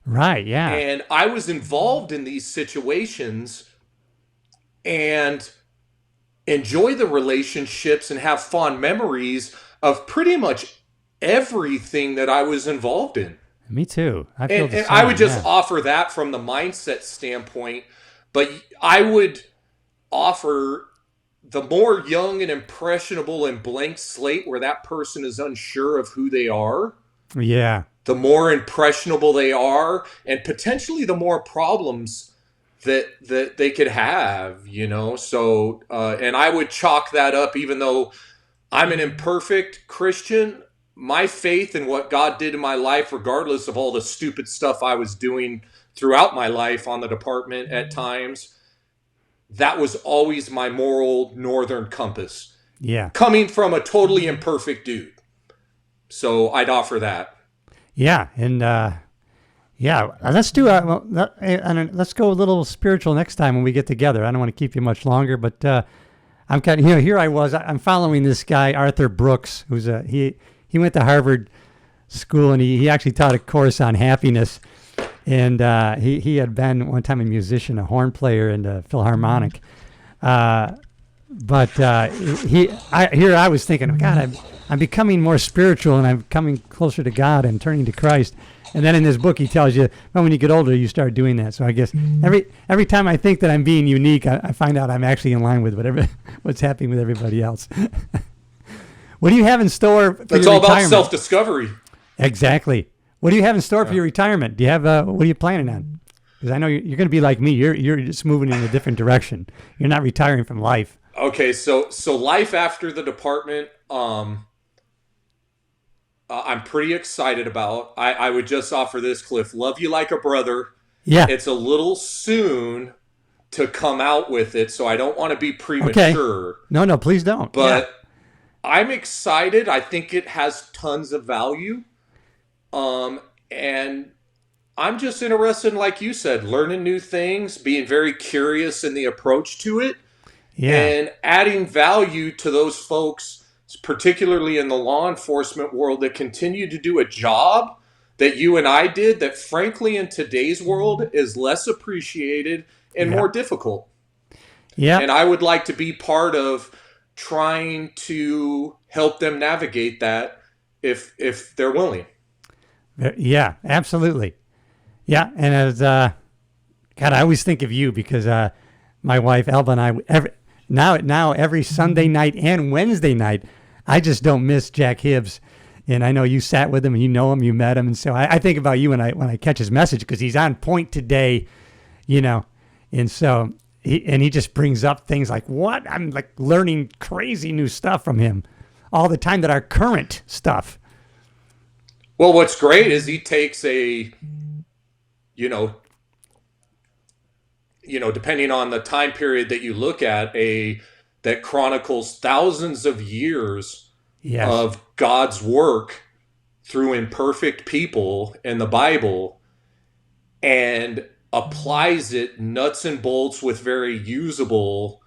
Right, yeah. And I was involved in these situations and enjoy the relationships and have fond memories of pretty much everything that I was involved in. Me too. And I would just offer that from the mindset standpoint. But I would offer, the more young and impressionable and blank slate where that person is unsure of who they are, the more impressionable they are, and potentially the more problems that they could have, So, and I would chalk that up, even though I'm an imperfect Christian, my faith in what God did in my life, regardless of all the stupid stuff I was doing throughout my life on the department at times, that was always my moral northern compass. Yeah. Coming from a totally imperfect dude. So I'd offer that. Yeah. And, let's do let's go a little spiritual next time when we get together. I don't want to keep you much longer, but I'm kind of, here I'm following this guy, Arthur Brooks, who's he went to Harvard School, and he actually taught a course on happiness. And he had been one time a musician, a horn player, and a Philharmonic. Uh, but here I was thinking, God, I'm becoming more spiritual and I'm coming closer to God and turning to Christ. And then in this book, he tells you, well, when you get older, you start doing that. So I guess every time I think that I'm being unique, I find out I'm actually in line with what's happening with everybody else. What do you have in store for It's your all about retirement? self-discovery. Exactly. What do you have in store for your retirement? Do you have what are you planning on? Because I know you're going to be like me. You're just moving in a different direction. You're not retiring from life. Okay, so life after the department, I'm pretty excited about. I would just offer this, Cliff. Love you like a brother. Yeah. It's a little soon to come out with it, so I don't want to be Okay. premature. No, please don't. Yeah. But I'm excited. I think it has tons of value. And I'm just interested in, like you said, learning new things, being very curious in the approach to it, Yeah. and adding value to those folks, particularly in the law enforcement world, that continue to do a job that you and I did that, frankly, in today's world is less appreciated and more Yep. difficult. And Yep. I would like to be part of trying to help them navigate that if they're willing. Yeah. Absolutely. Yeah. And as God, I always think of you because my wife Elba and I now every Sunday night and Wednesday night, I just don't miss Jack Hibbs. And I know you sat with him and you know him, you met him, and so I think about you when I catch his message because he's on point today, you know, and so he just brings up things like what I'm like learning crazy new stuff from him all the time that are current stuff. Well, what's great is he takes you know, depending on the time period that you look at, that chronicles thousands of years Yes. of God's work through imperfect people in the Bible, and applies it nuts and bolts with very usable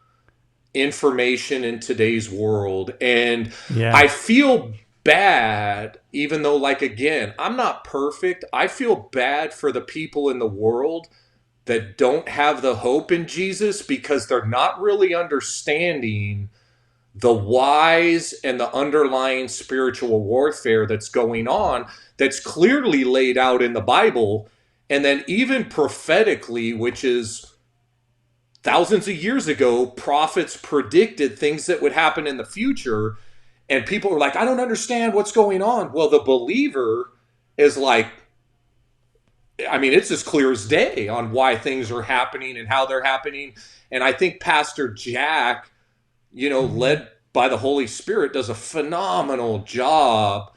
information in today's world. And Yeah. I feel bad, even though, like, again, I'm not perfect. I feel bad for the people in the world that don't have the hope in Jesus because they're not really understanding the whys and the underlying spiritual warfare that's going on, that's clearly laid out in the Bible. And then even prophetically, which is thousands of years ago, prophets predicted things that would happen in the future. And people are like, I don't understand what's going on. Well, the believer is like, I mean, it's as clear as day on why things are happening and how they're happening. And I think Pastor Jack, led by the Holy Spirit, does a phenomenal job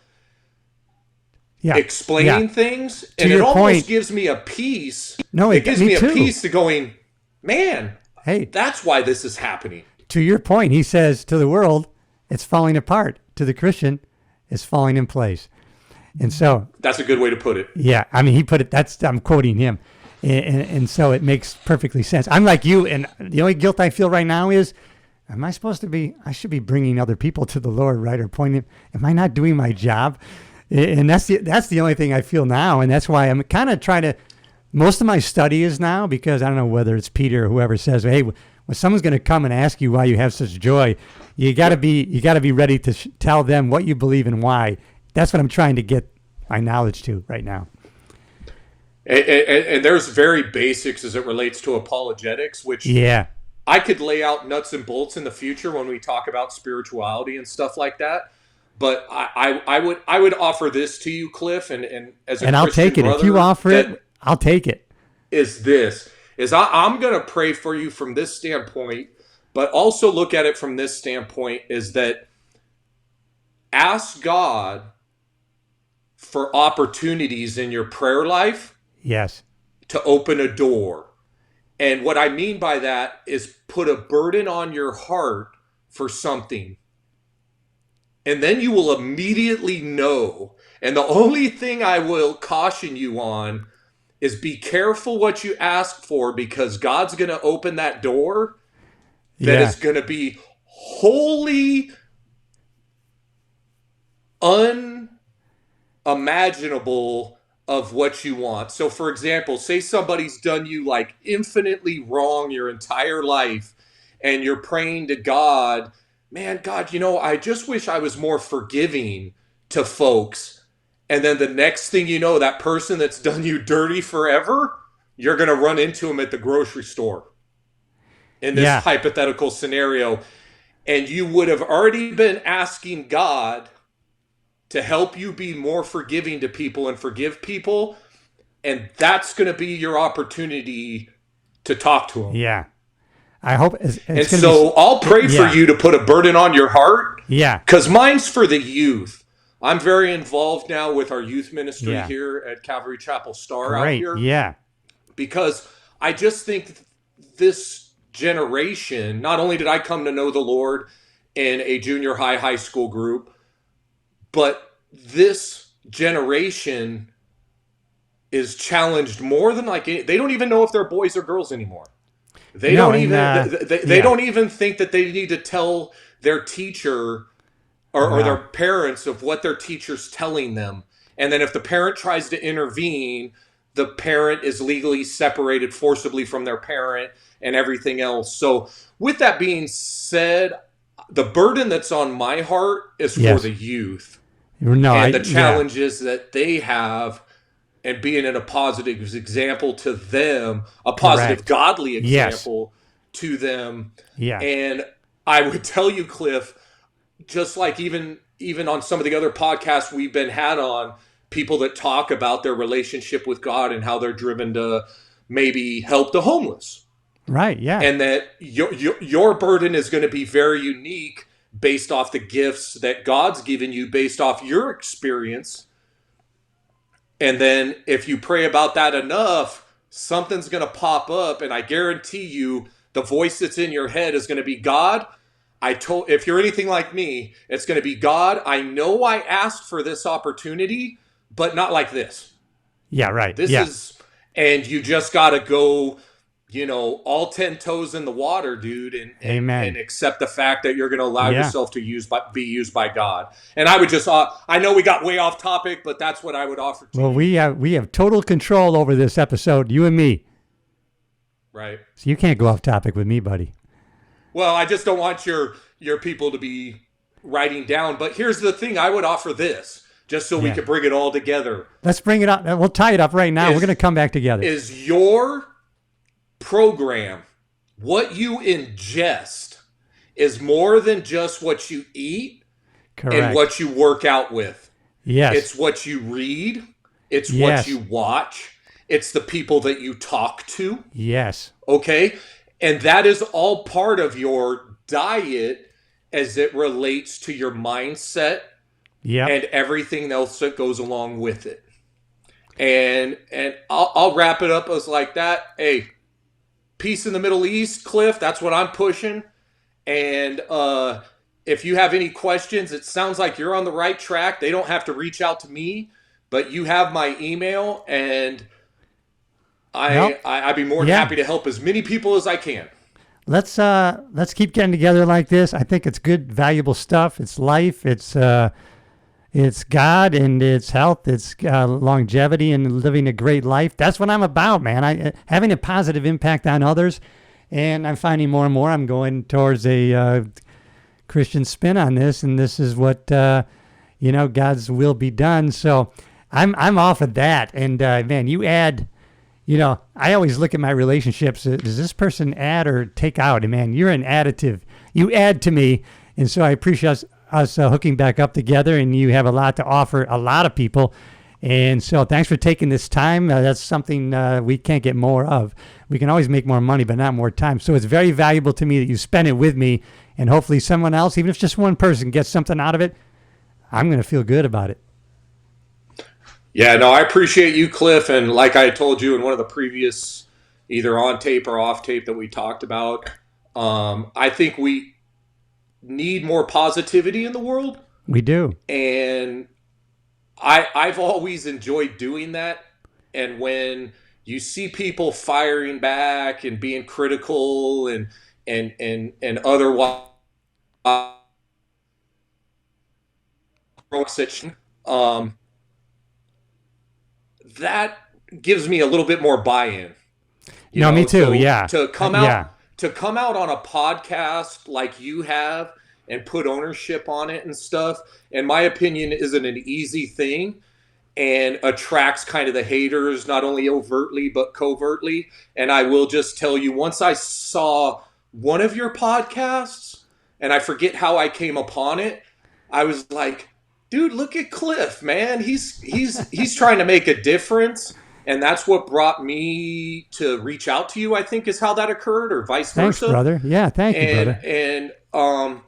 Yeah. Yeah. explaining things. To And it your almost point. gives me a peace. No, It gives me me a too. peace to going, man, Hey, that's why this is happening. to your point, he says to the world, it's falling apart. To the Christian, it's falling in place. And so, That's a good way to put it. yeah, I mean, he put it, I'm quoting him. And so it makes perfectly sense. I'm like you, and the only guilt I feel right now is, I should be bringing other people to the Lord, right? Or pointing, am I not doing my job? And that's the only thing I feel now. And that's why I'm kind of trying to, most of my study is now, because I don't know whether it's Peter or whoever says, hey, when someone's going to come and ask you why you have such joy, you got to be ready to tell them what you believe and why. That's what I'm trying to get my knowledge to right now. And there's very basics as it relates to apologetics, which Yeah. I could lay out nuts and bolts in the future when we talk about spirituality and stuff like that. But I would offer this to you, Cliff, and as a And I'll Christian take it. If you brother, offer that it, I'll take it. I'm going to pray for you from this standpoint, but also look at it from this standpoint, is that ask God for opportunities in your prayer life Yes. to open a door. And what I mean by that is put a burden on your heart for something. And then you will immediately know. And the only thing I will caution you on is be careful what you ask for, because God's going to open that door that Yeah. is going to be wholly unimaginable of what you want. So, for example, say somebody's done you like infinitely wrong your entire life, and you're praying to God, man, God, I just wish I was more forgiving to folks. And then the next thing you know, that person that's done you dirty forever, you're going to run into them at the grocery store in this Yeah. hypothetical scenario. And you would have already been asking God to help you be more forgiving to people and forgive people. And that's going to be your opportunity to talk to them. Yeah. I hope it's And going to so I'll be, pray for yeah. you to put a burden on your heart, Yeah. because mine's for the youth. I'm very involved now with our youth ministry Yeah. here at Calvary Chapel Star out Great. here, Yeah. because I just think this generation, not only did I come to know the Lord in a junior high school group, but this generation is challenged more than like they don't even know if they're boys or girls anymore. They No, don't and even they yeah. don't even think that they need to tell their teacher or their No. parents of what their teacher's telling them. And then if the parent tries to intervene, the parent is legally separated forcibly from their parent and everything else. So with that being said, the burden that's on my heart is for Yes. the youth No, and the yeah. challenges that they have, and being in a positive example to them, a positive Correct. godly Yes. example to them. Yeah. And I would tell you, Cliff, just like even on some of the other podcasts we've been had on, people that talk about their relationship with God and how they're driven to maybe help the homeless, Right. Yeah. and that your burden is going to be very unique based off the gifts that God's given you, based off your experience. And then if you pray about that enough, something's going to pop up. And I guarantee you, the voice that's in your head is going to be, God, if you're anything like me, it's going to be, God, I know I asked for this opportunity, but not like this. Yeah. Right. This Yeah. is, and you just got to go, all 10 toes in the water, dude, and Amen. accept the fact that you're going to allow Yeah. yourself to be used by God. And I would just, I know we got way off topic, but that's what I would offer to Well, you. we have total control over this episode, you and me. Right. So you can't go off topic with me, buddy. Well, I just don't want your people to be writing down. But here's the thing: I would offer this just so we Yeah. could bring it all together. Let's bring it up. We'll tie it up right now. We're going to come back together. Is your program, what you ingest, is more than just what you eat Correct. and what you work out with. Yes. It's what you read. It's Yes. what you watch. It's the people that you talk to. Yes. Okay? And that is all part of your diet as it relates to your mindset Yep. and everything else that goes along with it. And I'll wrap it up as like that. Hey, peace in the Middle East, Cliff. That's what I'm pushing. And if you have any questions, it sounds like you're on the right track. They don't have to reach out to me, but you have my email, and I'd be more than happy to help as many people as I can. Let's keep getting together like this. I think it's good, valuable stuff. It's life. It's God and it's health. It's longevity and living a great life. That's what I'm about, man. Having a positive impact on others, and I'm finding more and more I'm going towards a Christian spin on this, and this is what God's will be done. So I'm off of that, and man, you add. I always look at my relationships. Does this person add or take out? And man, you're an additive. You add to me. And so I appreciate us hooking back up together. And you have a lot to offer a lot of people. And so thanks for taking this time. That's something we can't get more of. We can always make more money, but not more time. So it's very valuable to me that you spend it with me. And hopefully someone else, even if just one person gets something out of it, I'm going to feel good about it. Yeah, no, I appreciate you, Cliff. And like I told you in one of the previous, either on tape or off tape that we talked about, I think we need more positivity in the world. We do. And I've always enjoyed doing that. And when you see people firing back and being critical and otherwise, that gives me a little bit more buy-in. No, me too. So Yeah. to come Yeah. out on a podcast like you have and put ownership on it and stuff, in my opinion, isn't an easy thing, and attracts kind of the haters, not only overtly but covertly. And I will just tell you, once I saw one of your podcasts, and I forget how I came upon it, I was like, dude, look at Cliff, man. He's trying to make a difference. And that's what brought me to reach out to you, I think, is how that occurred, or vice Thanks, versa. brother. Yeah. Thank you, And brother.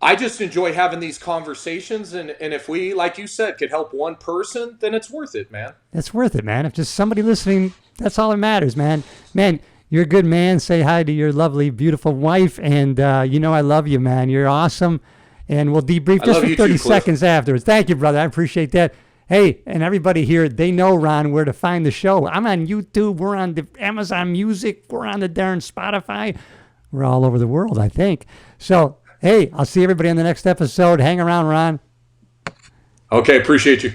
I just enjoy having these conversations, and if we, like you said, could help one person, then it's worth it, man. It's worth it, man. If just somebody listening, that's all that matters, man. Man, you're a good man. Say hi to your lovely, beautiful wife. And I love you, man. You're awesome. And we'll debrief I just love for you 30 too, Cliff. seconds afterwards. Thank you, brother. I appreciate that. Hey, and everybody here, they know, Ron, where to find the show. I'm on YouTube. We're on the Amazon Music. We're on the darn Spotify. We're all over the world, I think. So, hey, I'll see everybody on the next episode. Hang around, Ron. Okay, appreciate you.